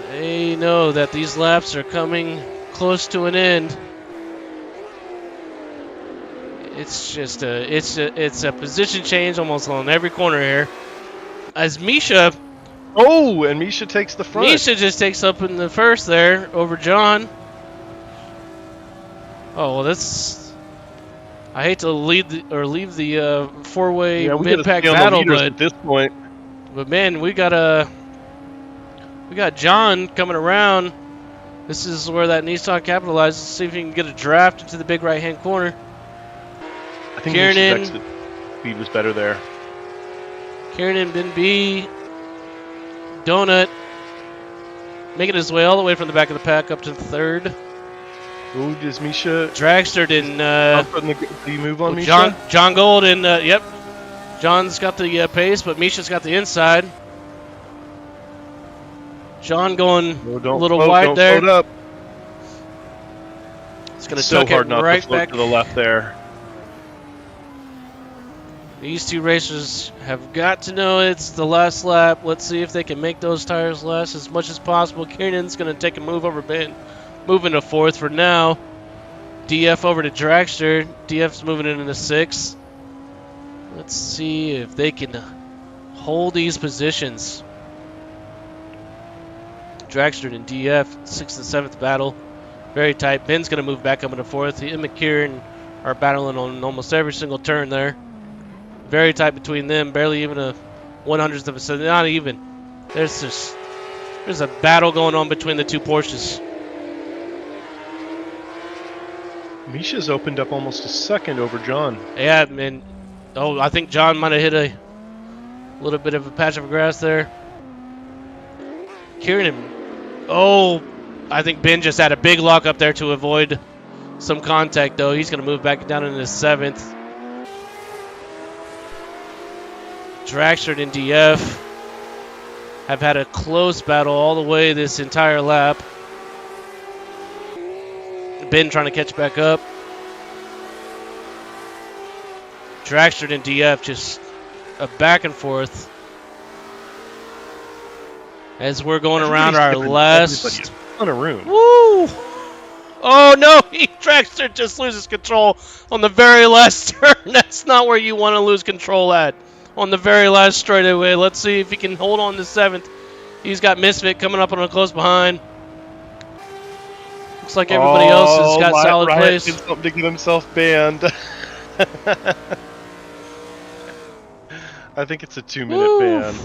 A: They know that these laps are coming close to an end. It's just it's a position change almost on every corner here. As Misha
B: Oh, and Misha takes the front.
A: Misha just takes up in the first there over John. Oh well, that's. I hate to leave the four-way mid-pack battle, but
B: at this point,
A: man, we got John coming around. This is where that Nissan capitalizes. See if he can get a draft into the big right-hand corner.
B: I think
A: Kieran
B: Misha's exit speed was better there.
A: Kieran Ben B. Donut making his way all the way from the back of the pack up to the third.
B: Ooh, does Misha?
A: Dragster didn't.
B: Do you move on Misha?
A: John Gold and yep, John's got the pace, but Misha's got the inside. John going a little wide there.
B: Float up.
A: It's going to
B: so
A: tuck
B: hard
A: it
B: not
A: right
B: to float
A: back
B: to the left there.
A: These two racers have got to know it's the last lap. Let's see if they can make those tires last as much as possible. Kiernan's going to take a move over Ben. Moving to fourth for now. DF over to Dragster. DF's moving into sixth. Let's see if they can hold these positions. Dragster and DF, 6th and 7th battle. Very tight. Ben's going to move back up into fourth. He and McKieran are battling on almost every single turn there. Very tight between them. Barely even a 100th of a second. Not even. There's a battle going on between the two Porsches.
B: Misha's opened up almost a second over John.
A: Yeah, man. Oh, I think John might have hit a little bit of a patch of grass there. Kieran. Oh, I think Ben just had a big lock up there to avoid some contact, though. He's going to move back down into 7th. Dragster and DF have had a close battle all the way this entire lap. Ben trying to catch back up. Dragster and DF just a back and forth. As we're going around our last.
B: On a room.
A: Woo! Oh no! Dragster just loses control on the very last turn. That's not where you want to lose control at. On the very last straightaway. Let's see if he can hold on to 7th. He's got Misfit coming up on a close behind. Looks like everybody else has got solid place.
B: Did something to get himself banned. I think it's a 2-minute ban.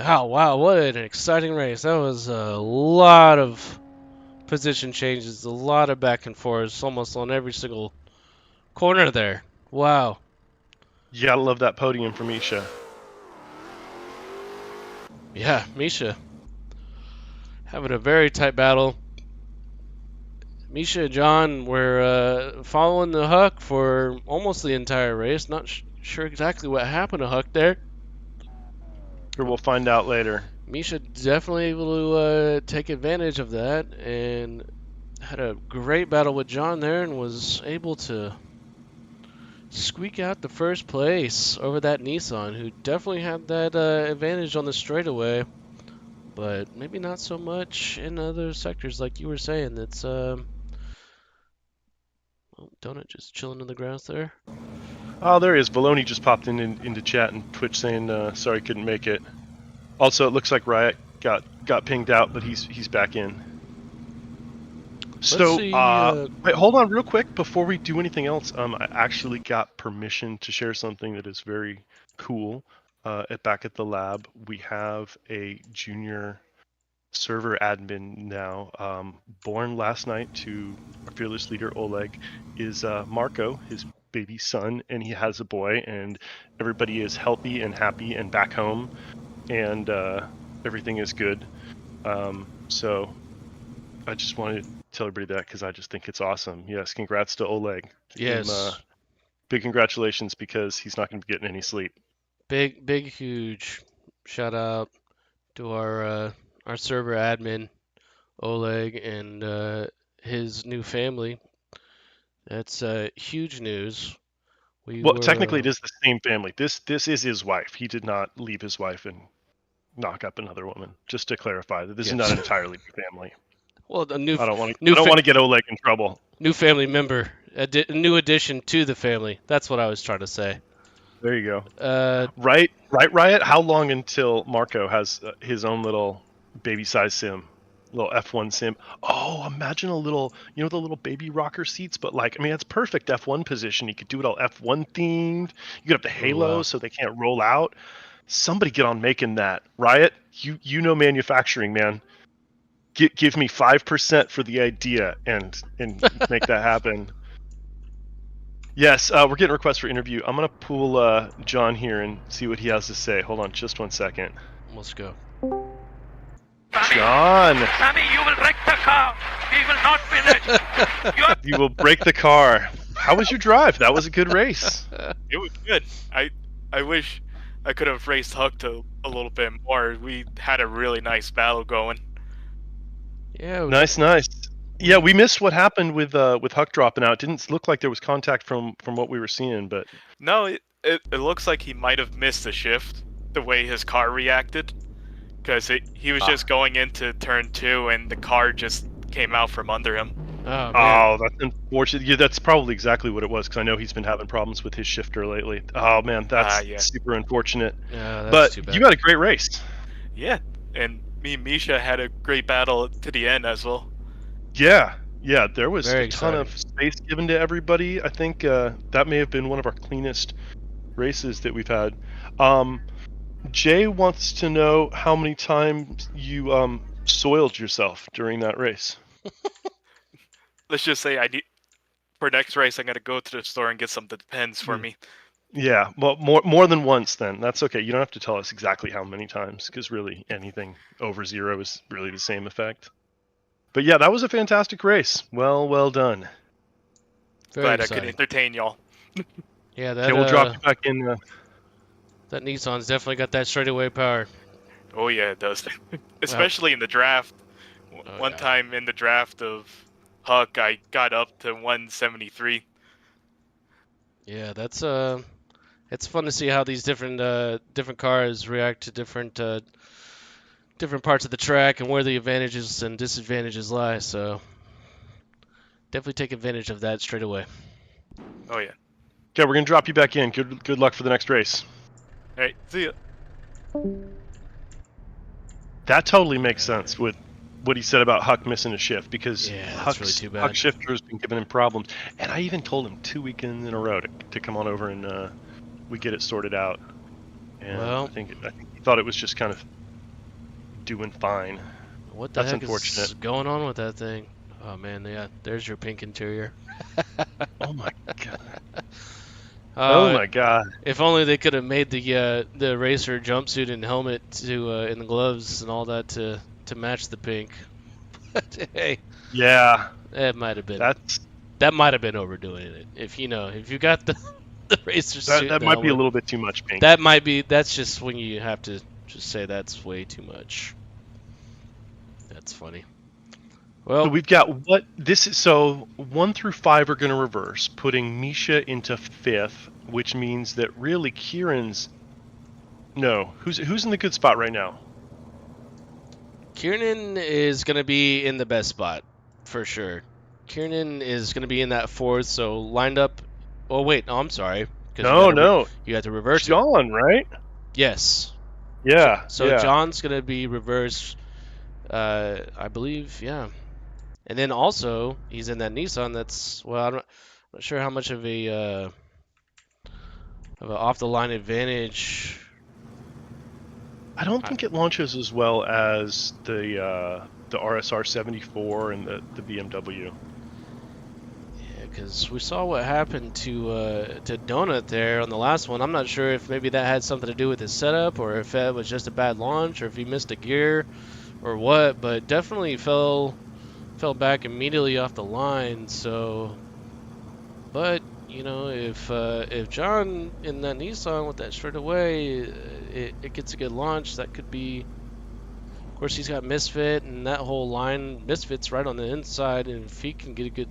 A: Oh, wow, what an exciting race. That was a lot of position changes, a lot of back and forth, almost on every single corner there. Wow.
B: You gotta love that podium for Misha.
A: Yeah, Misha having a very tight battle. Misha and John were following the Huck for almost the entire race. Not sure exactly what happened to Huck there.
B: Sure, we'll find out later.
A: Misha definitely able to take advantage of that and had a great battle with John there and was able to squeak out the first place over that Nissan, who definitely had that advantage on the straightaway, but maybe not so much in other sectors like you were saying. That's oh, Donut just chilling in the grass there.
B: Oh, there he is. Baloney just popped into chat and Twitch saying sorry couldn't make it. Also, it looks like Riot got pinged out, but he's back in. So, wait, hold on real quick before we do anything else. I actually got permission to share something that is very cool. Back at the lab, we have a junior server admin now. Born last night to our fearless leader Oleg is Marco. His baby son, and he has a boy, and everybody is healthy and happy and back home, and everything is good. So I just wanted to tell everybody that because I just think it's awesome. Yes, congrats to Oleg. Give him
A: Yes.
B: big congratulations because he's not going to be getting any sleep.
A: Big, huge shout out to our server admin, Oleg, and his new family. That's huge news. We
B: Well,
A: were
B: technically, it is the same family. This is his wife. He did not leave his wife and knock up another woman. Just to clarify, that this is not
A: yes.
B: an entirely new family.
A: Well, a new
B: I don't want to.
A: new
B: I don't want to get Oleg in trouble.
A: new family member, a new addition to the family. That's what I was trying to say.
B: There you go.
A: Uh,
B: Right, Riot. How long until Marco has his own little baby-size sim, little F1 sim? Oh, imagine a little, the little baby rocker seats, but like, I mean, it's perfect F1 position. You could do it all F1 themed. You could have the halo
A: wow.
B: so they can't roll out. Somebody get on making that. Riot, you know manufacturing, man. Give me 5% for the idea and make that happen. Yes, we're getting requests for interview. I'm gonna pull John here and see what he has to say. Hold on, just 1 second.
A: Let's go.
B: John,
C: Sammy, you will wreck the car. We will not finish.
B: you will break the car. How was your drive? That was a good race.
D: It was good. I wish I could have raced Huck to a little bit more. We had a really nice battle going.
A: Yeah.
B: Nice. Yeah, we missed what happened with Huck dropping out. It didn't look like there was contact from what we were seeing, but
D: No, it looks like he might have missed the shift, the way his car reacted. Because he was just going into turn 2 and the car just came out from under him.
A: Oh man.
B: oh, that's unfortunate. Yeah, that's probably exactly what it was because I know he's been having problems with his shifter lately. Oh man, that's
D: Yeah.
B: super unfortunate.
A: Yeah, that's
B: But
A: too bad.
B: you had a great race.
D: Yeah, and me and Misha had a great battle to the end as well.
B: Yeah, there was
A: Very
B: a ton of space given to everybody. I think that may have been one of our cleanest races that we've had. Jay wants to know how many times you soiled yourself during that race.
D: Let's just say for next race I'm gonna go to the store and get some Depends for me.
B: Yeah, well, more than once then. That's okay. You don't have to tell us exactly how many times, because really anything over 0 is really the same effect. But yeah, that was a fantastic race. Well done.
A: Very
D: Glad
A: exciting.
D: I could entertain y'all.
A: Yeah, that
B: Okay, we'll drop you back in.
A: that Nissan's definitely got that straightaway power.
D: Oh yeah, it does. Especially in the draft. One
A: yeah.
D: time in the draft of Huck, I got up to 173.
A: Yeah, that's it's fun to see how these different cars react to different parts of the track and where the advantages and disadvantages lie. So definitely take advantage of that straight away.
D: Oh yeah.
B: Okay, we're gonna drop you back in. Good luck for the next race.
D: All right, see ya.
B: That totally makes sense with what he said about Huck missing a shift, because
A: Yeah, that's
B: Huck's
A: really too bad.
B: Huck shifter has been giving him problems, and I even told him 2 weekends in a row to come on over and we get it sorted out. And
A: Well,
B: I think he thought it was just kind of doing fine.
A: What the
B: That's
A: heck is
B: unfortunate.
A: going on with that thing? Oh man, yeah, there's your pink interior.
B: Oh my god.
A: Oh
B: Oh my god.
A: If only they could have made the racer jumpsuit and helmet to and the gloves and all that to match the pink. But hey,
B: Yeah.
A: that might have been
B: That's
A: overdoing it. If you got the racer suit,
B: that
A: and
B: might be a
A: helmet,
B: little bit too much pink.
A: that's just when you have to just say that's way too much. That's funny.
B: So
A: Well,
B: we've got so 1 through 5 are going to reverse, putting Misha into 5th, which means that really Kieran's who's in the good spot right now?
A: Kiernan is going to be in the best spot for sure. Kiernan is going to be in that 4th, so lined up. Oh wait, no, I'm sorry.
B: No,
A: You have to reverse it.
B: John, right?
A: Yes.
B: Yeah.
A: So
B: yeah.
A: John's going to be reversed, I believe, yeah. And then also, he's in that Nissan that's, well, I'm not sure how much of a off-the-line advantage.
B: I don't think it launches as well as the RSR 74 and the BMW.
A: Yeah, because we saw what happened to Donut there on the last one. I'm not sure if maybe that had something to do with his setup, or if that was just a bad launch, or if he missed a gear, or what. But definitely fell back immediately off the line. So, but you know, if John in that Nissan with that straight away, it gets a good launch, that could be. Of course, he's got Misfit and that whole line. Misfit's right on the inside, and if he can get a good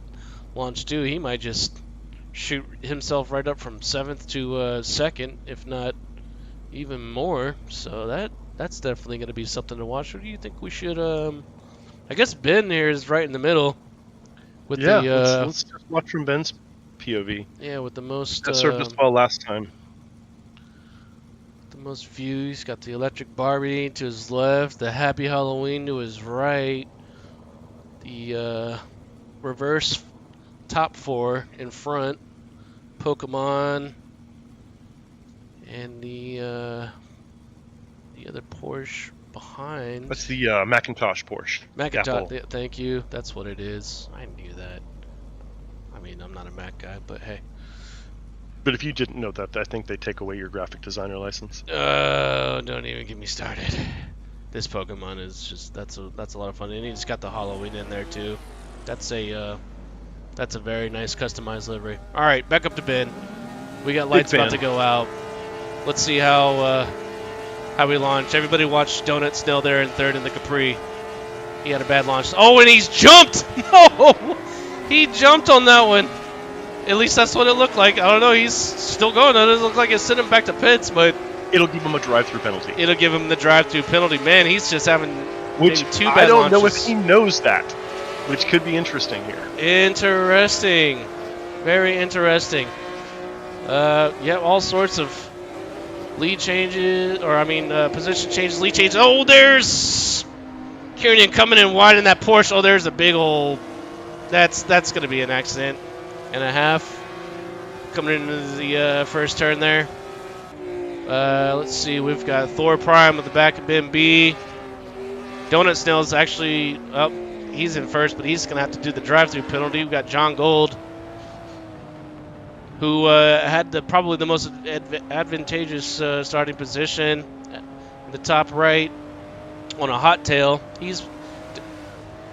A: launch too, he might just shoot himself right up from 7th to 2nd, if not even more. So that's definitely going to be something to watch. What do you think we should? I guess Ben here is right in the middle with
B: Yeah,
A: the
B: let's just watch from Ben's POV.
A: yeah, with the most
B: That served us well last time.
A: the most view. He's got the electric Barbie to his left, the Happy Halloween to his right, the reverse top 4 in front, Pokemon, and the other Porsche behind.
B: That's the Macintosh Porsche.
A: Macintosh,
B: Apple.
A: thank you. That's what it is. I knew that. I mean, I'm not a Mac guy, but hey.
B: But if you didn't know that, I think they take away your graphic designer license.
A: Don't even get me started. This Pokemon is just that's a lot of fun, and he's got the Halloween in there too. That's a very nice customized livery. All right, back up to Ben. We got lights about to go out. Let's see how we launch. Everybody watch Donut Snail there in 3rd in the Capri. He had a bad launch. Oh, and he's jumped! No! He jumped on that one. At least that's what it looked like. I don't know. He's still going. It doesn't look like it's sending him back to pits, but
B: It'll give him a drive-through penalty.
A: it'll give him the drive-through penalty. Man, he's just having
B: Which
A: maybe 2 bad
B: I don't know if
A: launches.
B: he knows that, which could be interesting here.
A: Interesting. Very interesting. Yeah, all sorts of lead changes, or I mean, position changes, lead changes. Oh, there's Kieran coming in wide in that Porsche. Oh, there's a big old. That's going to be an accident and a half coming into the first turn there. Let's see. We've got Thor Prime at the back of Ben B. Donut Snail's actually up. He's in first, but he's going to have to do the drive-through penalty. We've got John Gold, who had probably the most advantageous starting position in the top right on a hot tail.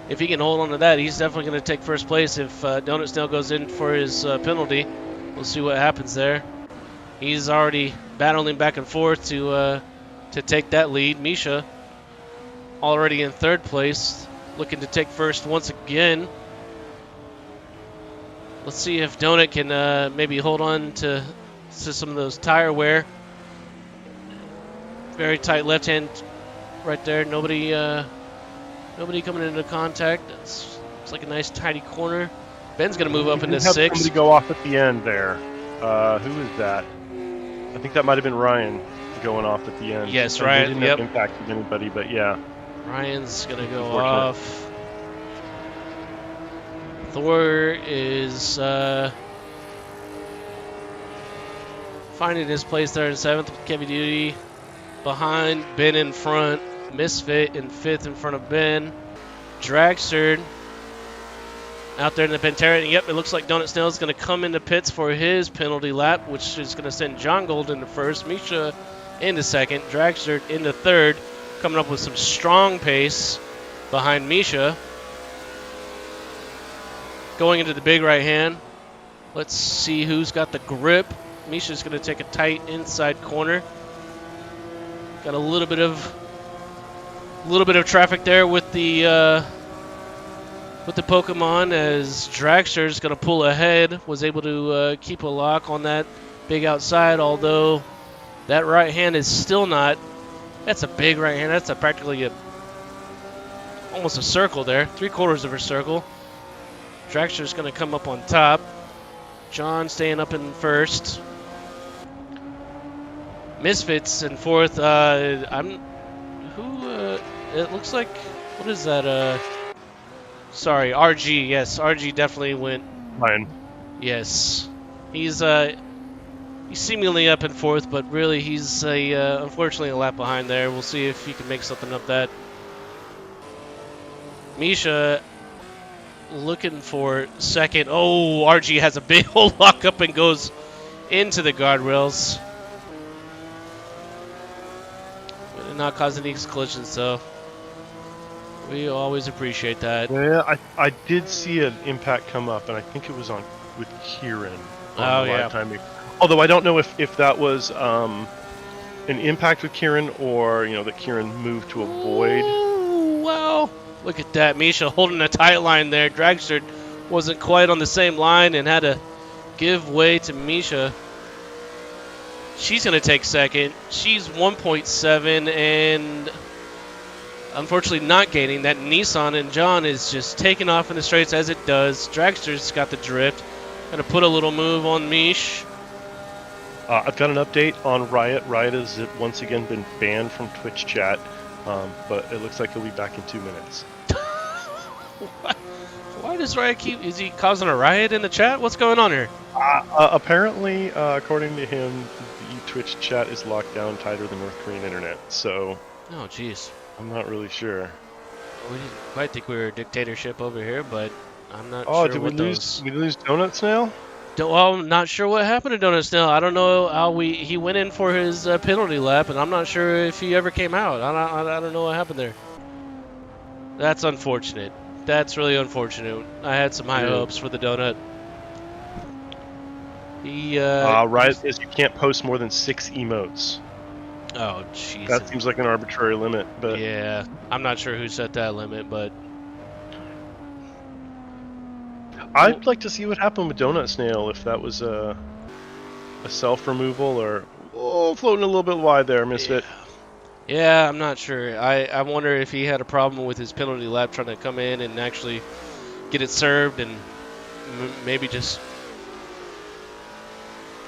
A: If he can hold on to that, he's definitely going to take first place if Donut Snail goes in for his penalty. We'll see what happens there. He's already battling back and forth to take that lead. Misha already in 3rd place, looking to take first once again. Let's see if Donut can maybe hold on to some of those tire wear. Very tight left hand right there. Nobody coming into contact. It's like a nice tidy corner. Ben's going to move up into 6th.
B: Somebody go off at the end there. Who is that? I think that might have been Ryan going off at the end.
A: Yes,
B: And
A: Ryan.
B: They didn't
A: Yep.
B: have impact with anybody, but yeah.
A: Ryan's going to go
B: Unfortunate.
A: off. Thor is finding his place there in 7th with Kevy Duty. Behind, Ben in front. Misfit in 5th in front of Ben. Dragster out there in the Pantera. And yep, it looks like Donut Snail is going to come into pits for his penalty lap, which is going to send John Gold into 1st, Misha into 2nd, Dragster into 3rd, coming up with some strong pace behind Misha. Going into the big right hand. Let's see who's got the grip. Misha's going to take a tight inside corner. Got a little bit of traffic there with the Pokemon, as Dragster's going to pull ahead. Was able to keep a lock on that big outside, although that right hand is still not. That's a big right hand. That's practically almost a circle there, 3/4 of a circle. Dragster's going to come up on top. John staying up in 1st. Misfits in 4th. It looks like, what is that? Sorry, RG. Yes, RG definitely went.
B: Ryan.
A: Yes, he's seemingly up in 4th, but really he's unfortunately a lap behind there. We'll see if he can make something of that. Misha looking for second. Oh, RG has a big old lockup and goes into the guardrails. But did not cause any collisions, so we always appreciate that.
B: Yeah, I did see an impact come up, and I think it was on with Kieran on the live timing. Although I don't know if that was an impact with Kieran or that Kieran moved to avoid.
A: Ooh, wow. Look at that. Misha holding a tight line there. Dragster wasn't quite on the same line and had to give way to Misha. She's going to take second. She's 1.7 and unfortunately not gaining. That Nissan and John is just taking off in the straights as it does. Dragster's got the drift. Going to put a little move on Mish.
B: I've got an update on Riot. Riot has once again been banned from Twitch chat, but it looks like he'll be back in 2 minutes.
A: Why does Riot keep... Is he causing a riot in the chat? What's going on here?
B: Apparently, according to him, the Twitch chat is locked down tighter than North Korean internet, so...
A: Oh, jeez.
B: I'm not really sure.
A: We didn't quite think we were a dictatorship over here, but I'm not sure
B: Oh, did we
A: what
B: lose? We lose Donuts now?
A: Well, I'm not sure what happened to Donuts now. I don't know how he went in for his penalty lap, and I'm not sure if he ever came out. I don't know what happened there. That's unfortunate. That's really unfortunate. I had some high hopes for the Donut. He
B: Riot says you can't post more than 6 emotes.
A: Oh, jeez.
B: That seems like an arbitrary limit, but
A: yeah, I'm not sure who set that limit, but
B: I'd like to see what happened with Donut Snail, if that was a self-removal or floating a little bit wide there, Misfit.
A: Yeah, I'm not sure. I wonder if he had a problem with his penalty lap trying to come in and actually get it served, and maybe just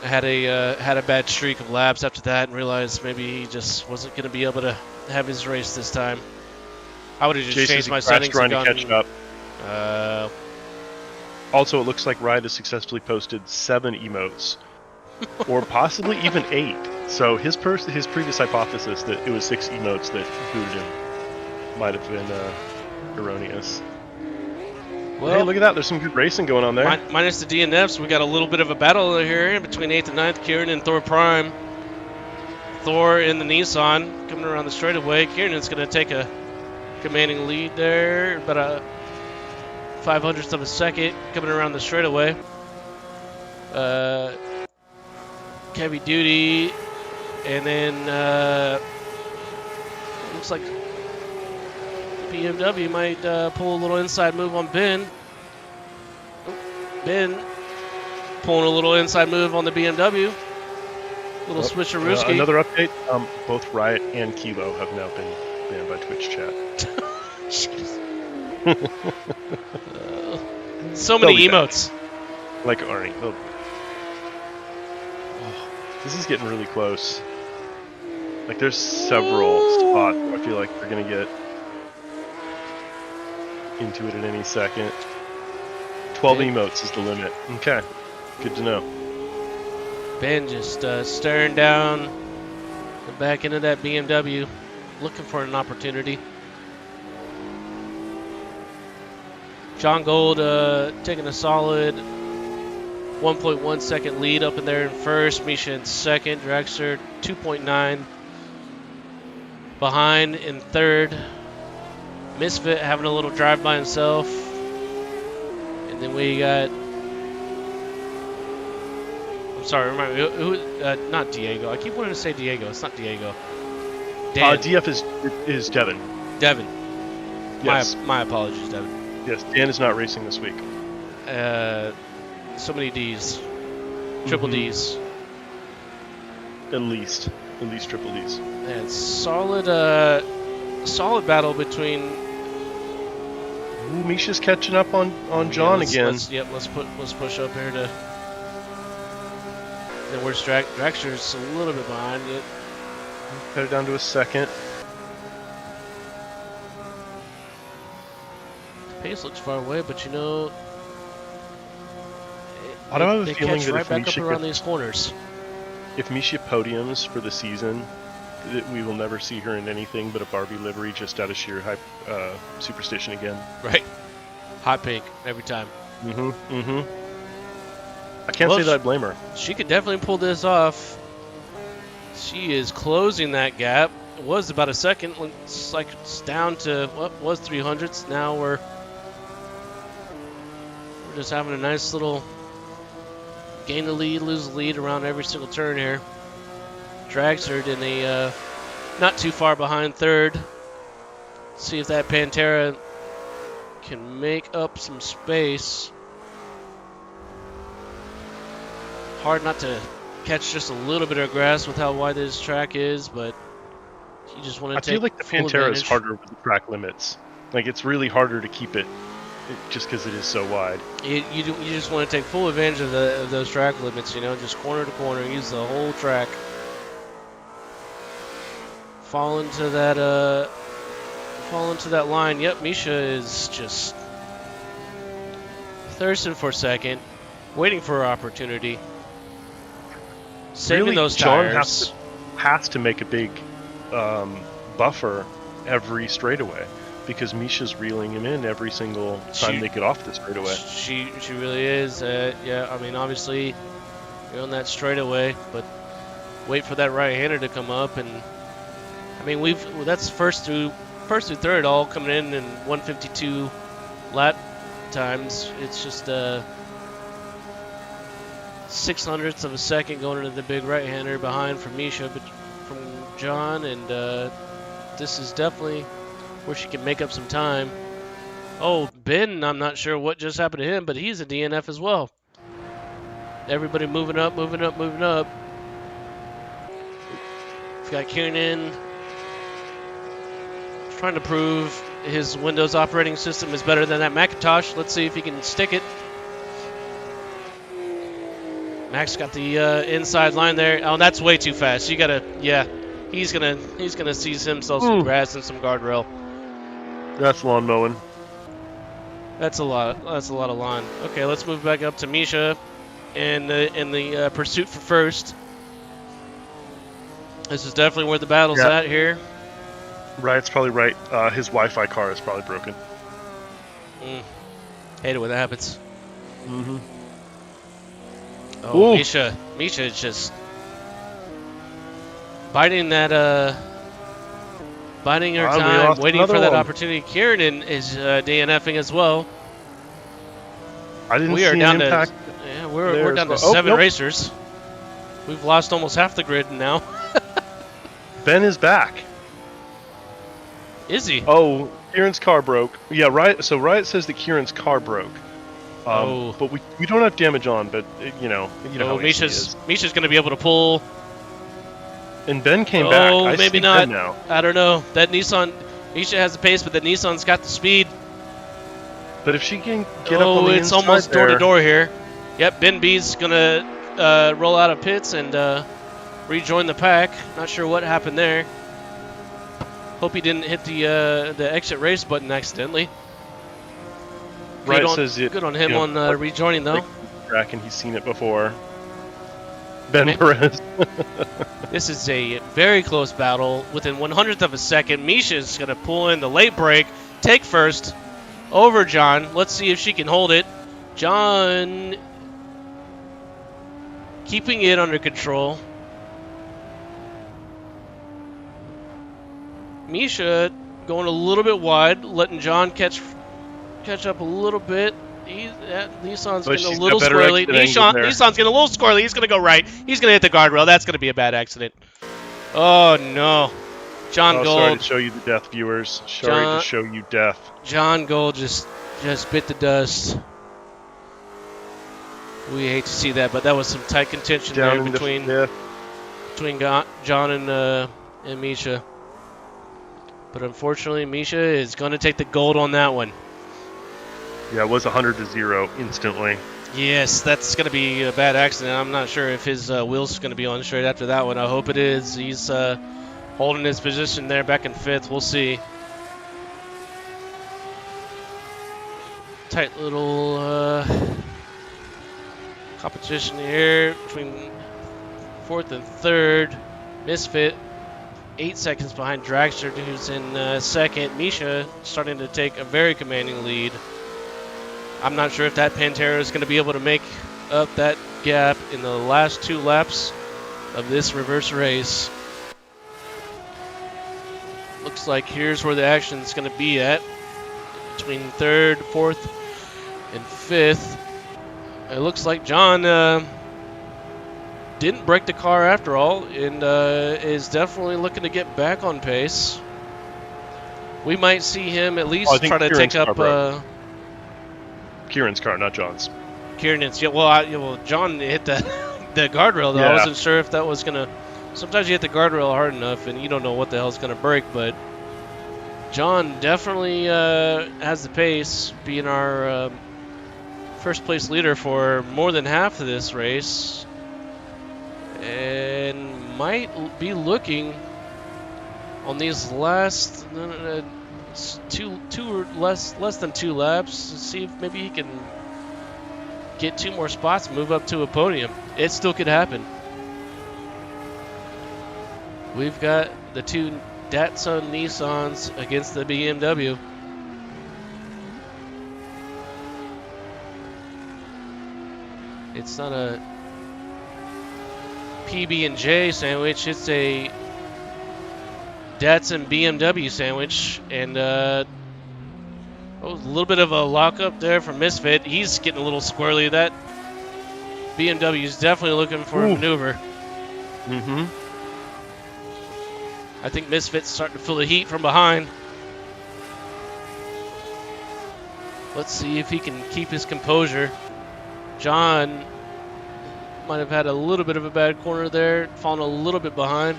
A: had a bad streak of laps after that and realized maybe he just wasn't going to be able to have his race this time. I would have just changed my settings and gone...
B: catch up. Also, it looks like Riot has successfully posted 7 emotes, or possibly even 8. So his previous hypothesis that it was 6 emotes that booted him might have been erroneous. Well, hey, look at that. There's some good racing going on there.
A: Minus the DNFs, we got a little bit of a battle here between 8th and 9th. Kieran and Thor Prime. Thor in the Nissan coming around the straightaway. Kieran's going to take a commanding lead there, about a 0.05 of a second coming around the straightaway. Heavy duty, and then looks like BMW might pull a little inside move on Ben. Ben pulling a little inside move on the BMW. Little switcherooski.
B: Another update. Both Riot and Kilo have now been banned by Twitch chat.
A: So many emotes.
B: Back. Like Arnie. Oh, this is getting really close. Like there's several spots where I feel like we're gonna get into it at any second. 12 emotes is the limit. Okay, good to know.
A: Ben just staring down the back end of that BMW, looking for an opportunity. John Gold taking a solid 1.1 second lead up in there in first. Misha in second. Dragster 2.9 behind in third. Misfit having a little drive by himself. And then we got... I'm sorry, remind me. Who, not Diego. I keep wanting to say Diego. It's not Diego. Dan.
B: DF is Devin.
A: Devin.
B: Yes.
A: My apologies, Devin.
B: Yes, Dan is not racing this week.
A: So many D's. Triple D's.
B: At least triple D's.
A: And solid battle between...
B: Ooh, Misha's catching up on John again.
A: Let's push up here to... Then where's Dragster's a little bit behind it.
B: Cut it down to a second.
A: Pace looks far away, but you know...
B: I don't have a feeling that
A: right
B: if
A: back
B: Misha
A: up around these corners.
B: If Misha podiums for the season, we will never see her in anything but a Barbie livery just out of sheer superstition again.
A: Right. hot pink every time.
B: I can't say that I blame her.
A: She could definitely pull this off. She is closing that gap. It was about a second. It's like it's down to what was 300s. Now we're just having a nice little gain the lead, lose the lead around every single turn here. Dragster in a not too far behind third. See if that Pantera can make up some space. Hard not to catch just a little bit of grass with how wide this track is, but you just want to take
B: I feel like the
A: full
B: Pantera
A: advantage.
B: is harder with the track limits. Like, it's really harder to keep it just because it is so wide.
A: You just want to take full advantage of those track limits, you know, just corner to corner, use the whole track. Fall into that line. Yep, Misha is just thirsting for a second, waiting for her opportunity. Saving
B: Really,
A: those
B: John
A: tires.
B: has to make a big buffer every straightaway because Misha's reeling him in every single time they get off the straightaway.
A: She really is. Yeah, I mean, obviously, you're on that straightaway, but wait for that right-hander to come up, and I mean, that's first through third all coming in 152 lap times. It's just 600ths of a second going into the big right-hander behind from Misha, but from John, and this is definitely where she can make up some time. Oh, Ben, I'm not sure what just happened to him, but he's a DNF as well. Everybody moving up, moving up, moving up. We've got Kiernan trying to prove his Windows operating system is better than that Macintosh. Let's see if he can stick it. Max got the inside line there. Oh, that's way too fast. You gotta, yeah. He's gonna seize himself some grass and some guardrail.
B: That's lawn mowing.
A: That's a lot. That's a lot of lawn. Okay, let's move back up to Misha in the pursuit for first. This is definitely where the battle's at here.
B: Riot's probably right. His Wi-Fi car is probably broken.
A: Hate it when that happens.
B: Mm-hmm.
A: Oh, Misha is just biting her time, waiting for that opportunity. Kieran is DNFing as well.
B: I didn't
A: we
B: see
A: are
B: an
A: down
B: impact.
A: We're down to 7 racers. We've lost almost half the grid now.
B: Ben is back.
A: Is he?
B: Oh, Kieran's car broke. Yeah, Riot. So Riot says that Kieran's car broke. But we don't have damage on. But you know how
A: Misha's going to be able to pull.
B: And Ben came back.
A: Oh, maybe not.
B: Now.
A: I don't know. That Nissan, Misha has the pace, but the Nissan's got the speed.
B: But if she can get up on the
A: it's
B: inside
A: almost door to
B: there-
A: door here. Yep, Ben B's going to roll out of pits and rejoin the pack. Not sure what happened there. Hope he didn't hit the exit race button accidentally.
B: Right says it.
A: Good on him on rejoining though.
B: Track and he's seen it before. Ben Perez.
A: This is a very close battle. Within 100th of a second, Misha's going to pull in the late break, take first over John. Let's see if she can hold it. John keeping it under control. Misha going a little bit wide, letting John catch up a little bit. Nissan's getting a little squirrely. Nissan's getting a little squirrely. He's going to go right. He's going to hit the guardrail. That's going to be a bad accident. Oh, no. John Gold.
B: Sorry to show you the death, viewers. Sorry to show you death.
A: John Gold just bit the dust. We hate to see that, but that was some tight contention there between John and Misha. But unfortunately, Misha is going to take the gold on that one.
B: Yeah, it was 100-0 instantly.
A: Yes, that's going to be a bad accident. I'm not sure if his wheel's going to be on straight after that one. I hope it is. He's holding his position there back in 5th. We'll see. Tight little competition here between 4th and 3rd. Misfit 8 seconds behind Dragster, who's in 2nd. Misha starting to take a very commanding lead. I'm not sure if that Pantera is going to be able to make up that gap in the last 2 laps of this reverse race. Looks like here's where the action is going to be at, between 3rd, 4th, and 5th. It looks like John didn't break the car after all, and is definitely looking to get back on pace. We might see him at least try to take up
B: Kieran's car, not John's.
A: Kieran's. Yeah, well, John hit the guardrail though.
B: Yeah.
A: I wasn't sure if that was gonna. Sometimes you hit the guardrail hard enough, and you don't know what the hell's gonna break. But John definitely has the pace, being our first place leader for more than half of this race, and might be looking on these last less than 2 laps to see if maybe he can get 2 more spots and move up to a podium. It still could happen. We've got the 2 Datsun Nissans against the BMW. It's not a PB&J sandwich, it's a Datsun BMW sandwich, and a little bit of a lockup there for Misfit. He's getting a little squirrely. That BMW is definitely looking for a maneuver.
B: Mm-hmm.
A: I think Misfit's starting to feel the heat from behind. Let's see if he can keep his composure. John might have had a little bit of a bad corner there, falling a little bit behind.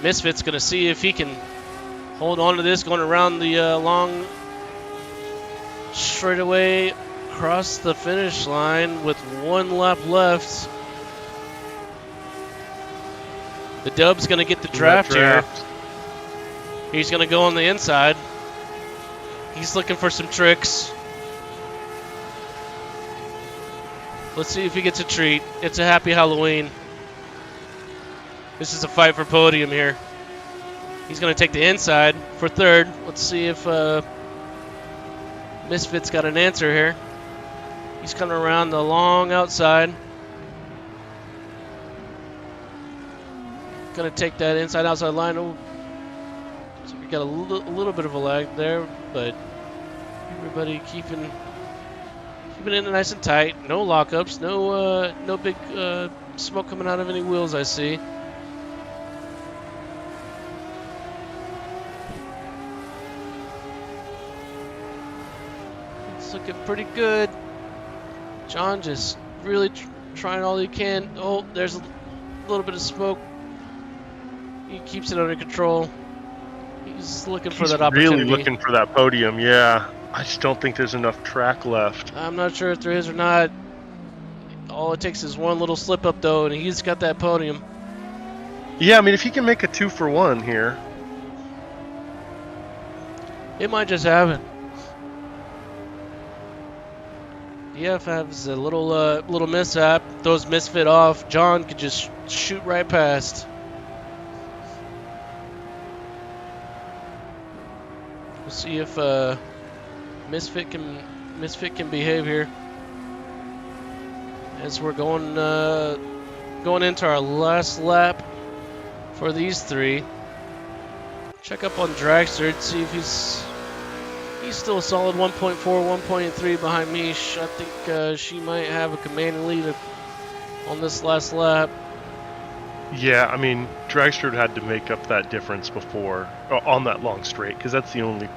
A: Misfit's going to see if he can hold on to this, going around the long straightaway across the finish line with 1 lap left. The Dub's going to get the draft here. He's going to go on the inside. He's looking for some tricks. Let's see if he gets a treat. It's a happy Halloween. This is a fight for podium here. He's going to take the inside for 3rd. Let's see if Misfit's got an answer here. He's coming around the long outside. Going to take that inside-outside line. Oh, so we got a little bit of a lag there, but everybody keeping it nice and tight. No lockups. No big smoke coming out of any wheels I see. It's looking pretty good. John just really trying all he can. Oh, there's a little bit of smoke. He keeps it under control. He's looking for that opportunity.
B: Really looking for that podium, yeah. I just don't think there's enough track left.
A: I'm not sure if there is or not. All it takes is 1 little slip up though, and he's got that podium.
B: Yeah, I mean, if he can make a 2 for 1 here.
A: It might just happen. DF has a little mishap, throws Misfit off. John could just shoot right past. We'll see if Misfit can behave here. As we're going into our last lap for these 3. Check up on Dragster and see if he's still a solid 1.4, 1.3 behind Mish. I think she might have a commanding lead on this last lap.
B: Yeah, I mean, Dragster had to make up that difference before on that long straight, because that's the only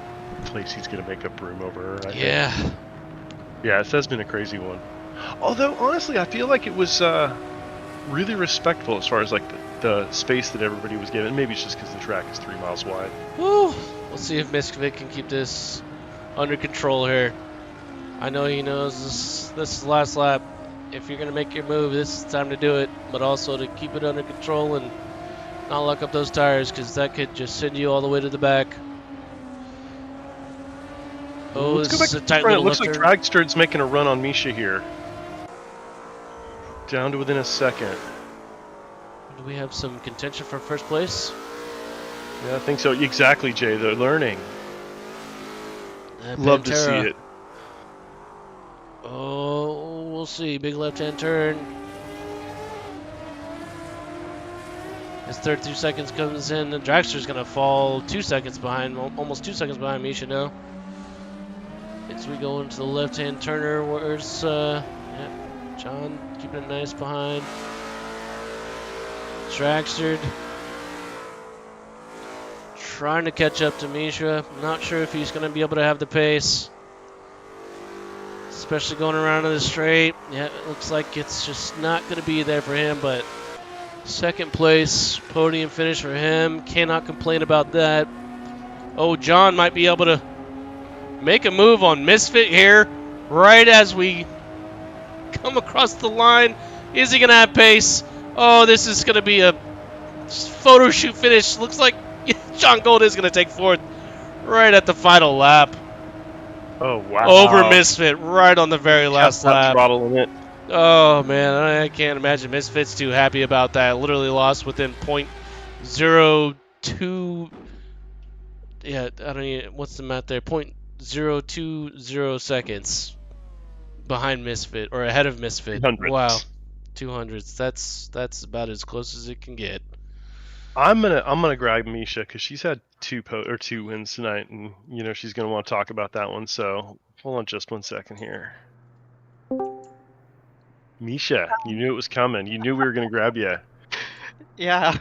B: place he's going to make up room over her. I think. Yeah, this has been a crazy one. Although, honestly, I feel like it was really respectful as far as like the space that everybody was given. Maybe it's just because the track is 3 miles wide.
A: Woo! We'll see if Misfit can keep this under control here. I know he knows this is the last lap. If you're going to make your move, this is the time to do it. But also to keep it under control and not lock up those tires, because that could just send you all the way to the back. Oh,
B: Let's
A: this
B: go
A: is a
B: back
A: tight
B: to front. It
A: little
B: looks like
A: lifter.
B: Dragster's making a run on Misha here. Down to within a second.
A: Do we have some contention for first place?
B: Yeah, I think so. Exactly, Jay. They're learning. Love to see
A: Pantera.
B: it.
A: Oh, we'll see. Big left-hand turn. As 32 seconds comes in, the dragster's gonna fall 2 seconds behind, almost 2 seconds behind Misha now. As we go into the left-hand turner, where's John keeping it nice behind. Dragster trying to catch up to Misha. Not sure if he's gonna be able to have the pace, especially going around to the straight. Yeah, it looks like it's just not gonna be there for him, but second place, podium finish for him. Cannot complain about that. Oh, John might be able to make a move on Misfit here right as we come across the line. Is he going to have pace? Oh, this is going to be a photo shoot finish. Looks like John Gold is going to take fourth right at the final lap.
B: Oh, wow.
A: Over Misfit right on the very last
B: Kept that
A: lap.
B: throttle in it.
A: Oh, man, I can't imagine Misfit's too happy about that. Literally lost within .02. Yeah, I don't even, what's the math there? .020 seconds behind Misfit, or ahead of Misfit.
B: 200s.
A: Wow, 200s. That's about as close as it can get.
B: I'm gonna grab Misha because she's had two wins tonight, and she's gonna want to talk about that one. So hold on just 1 second here. Misha, you knew it was coming. You knew we were gonna grab you.
E: Yeah.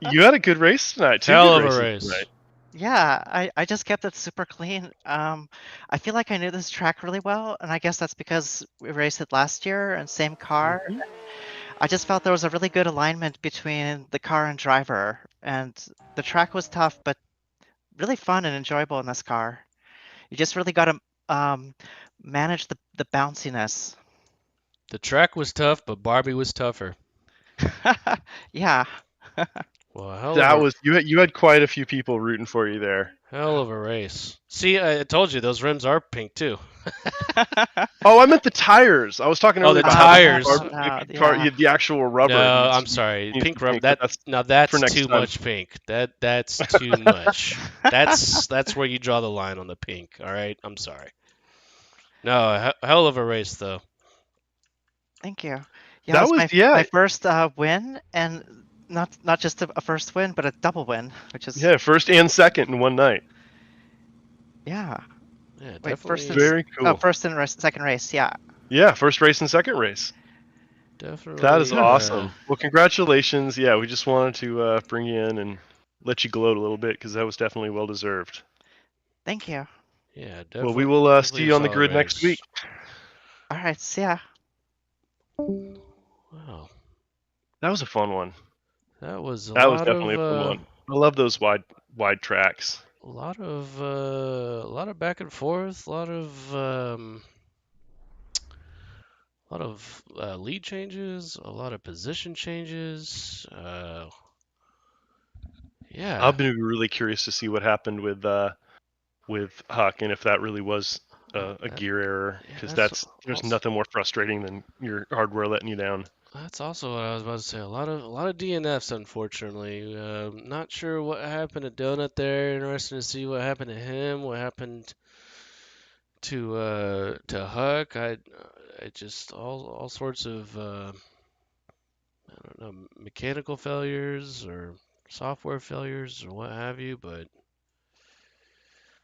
B: You had a good race tonight. Two
A: Hell
B: good
A: of a
B: races
A: race.
B: tonight.
E: Yeah, I just kept it super clean. I feel like I knew this track really well, and I guess that's because we raced it last year and same car.
B: Mhm.
E: I just felt there was a really good alignment between the car and driver, and the track was tough, but really fun and enjoyable in this car. You just really got to manage the bounciness.
A: The track was tough, but Barbie was tougher.
E: Yeah.
A: Well, hell
B: That
A: of a,
B: was you had quite a few people rooting for you there.
A: hell of a race. See, I told you those rims are pink too.
B: Oh, I meant the tires. I was talking
A: Oh,
B: earlier
A: the
B: about how
A: tires.
B: the actual rubber.
A: No,
B: needs
A: I'm
B: to-
A: sorry.
B: needs to
A: Pink
B: be
A: rubber.
B: pink, but
A: That's
B: for next
A: too
B: time.
A: much pink. That's too much. That's where you draw the line on the pink. All right. I'm sorry. No, hell of a race though.
E: Thank you. Yeah,
B: That
E: it's
B: was
E: my first win, and not just a first win, but a double win, which is
B: first and second in one night.
E: yeah.
A: Yeah,
E: Wait, first and
A: definitely.
B: Very cool.
E: first and second race, yeah.
B: Yeah, first race and second race.
A: Definitely.
B: That is awesome. Well, congratulations. Yeah, we just wanted to bring you in and let you gloat a little bit because that was definitely well deserved.
E: Thank you.
A: Yeah, definitely.
B: Well, we will see you on the grid next week.
E: All right, see ya.
A: Wow,
B: That was a fun one.
A: that was a
B: That was
A: lot
B: definitely a fun
A: of
B: one. I love those wide tracks.
A: a lot of back and forth, a lot of lead changes, a lot of position changes. Yeah.
B: I've been really curious to see what happened with Huck and if that really was a gear error
A: yeah,
B: because
A: that's
B: there's
A: also-
B: nothing more frustrating than your hardware letting you down.
A: That's also what I was about to say. A lot of DNFs, unfortunately. Not sure what happened to Donut there. Interesting to see what happened to him. What happened to Huck. I just all sorts of I don't know, mechanical failures or software failures or what have you. But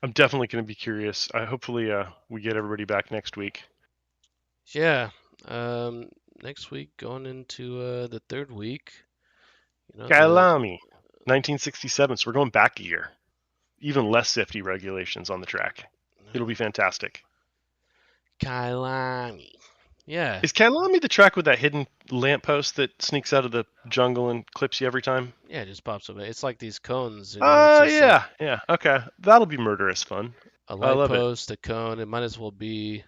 B: I'm definitely going to be curious. Hopefully we get everybody back next week.
A: yeah, next week going into the third week.
B: Kailami, 1967. So we're going back a year. Even less safety regulations on the track. It'll be fantastic.
A: Kailami. Yeah.
B: Is Kailami the track with that hidden lamppost that sneaks out of the jungle and clips you every time?
A: Yeah, it just pops up. It's like these cones.
B: Yeah. Okay. That'll be murderous fun.
A: A
B: I
A: light
B: love it.
A: post, a cone. It might as well be,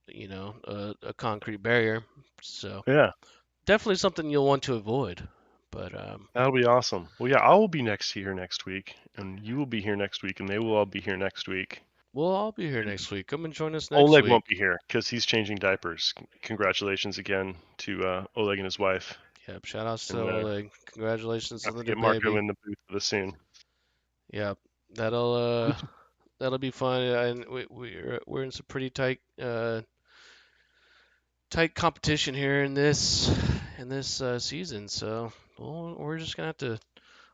A: a concrete barrier. So
B: Yeah.
A: definitely something you'll want to avoid. But
B: That'll be awesome. Well, yeah, I will be here next week, and you will be here next week, and they will all be here next week.
A: we'll all be here next week. Come and join us next
B: Oleg
A: week.
B: won't be here because he's changing diapers. Congratulations again to Oleg and his wife.
A: Yep. Shout outs to
B: And,
A: Oleg. Congratulations on the
B: Get
A: new
B: Marco
A: baby.
B: in the booth with us soon.
A: Yep. That'll that'll be fun, and we're in some pretty tight competition here in this season. So we're just gonna have to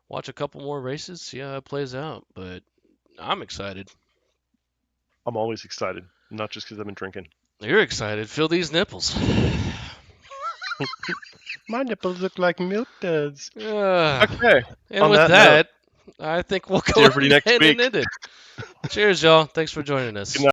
A: watch a couple more races, see how it plays out. But I'm excited.
B: I'm always excited, not just because I've been drinking.
A: You're excited. Feel these nipples.
B: My nipples look like milk duds.
A: Okay.
B: Okay.
A: And
B: On
A: with
B: that note,
A: I think we'll
B: see
A: go
B: everybody next
A: ahead
B: week.
A: and end it. Cheers, y'all. Thanks for joining us.
B: Good night.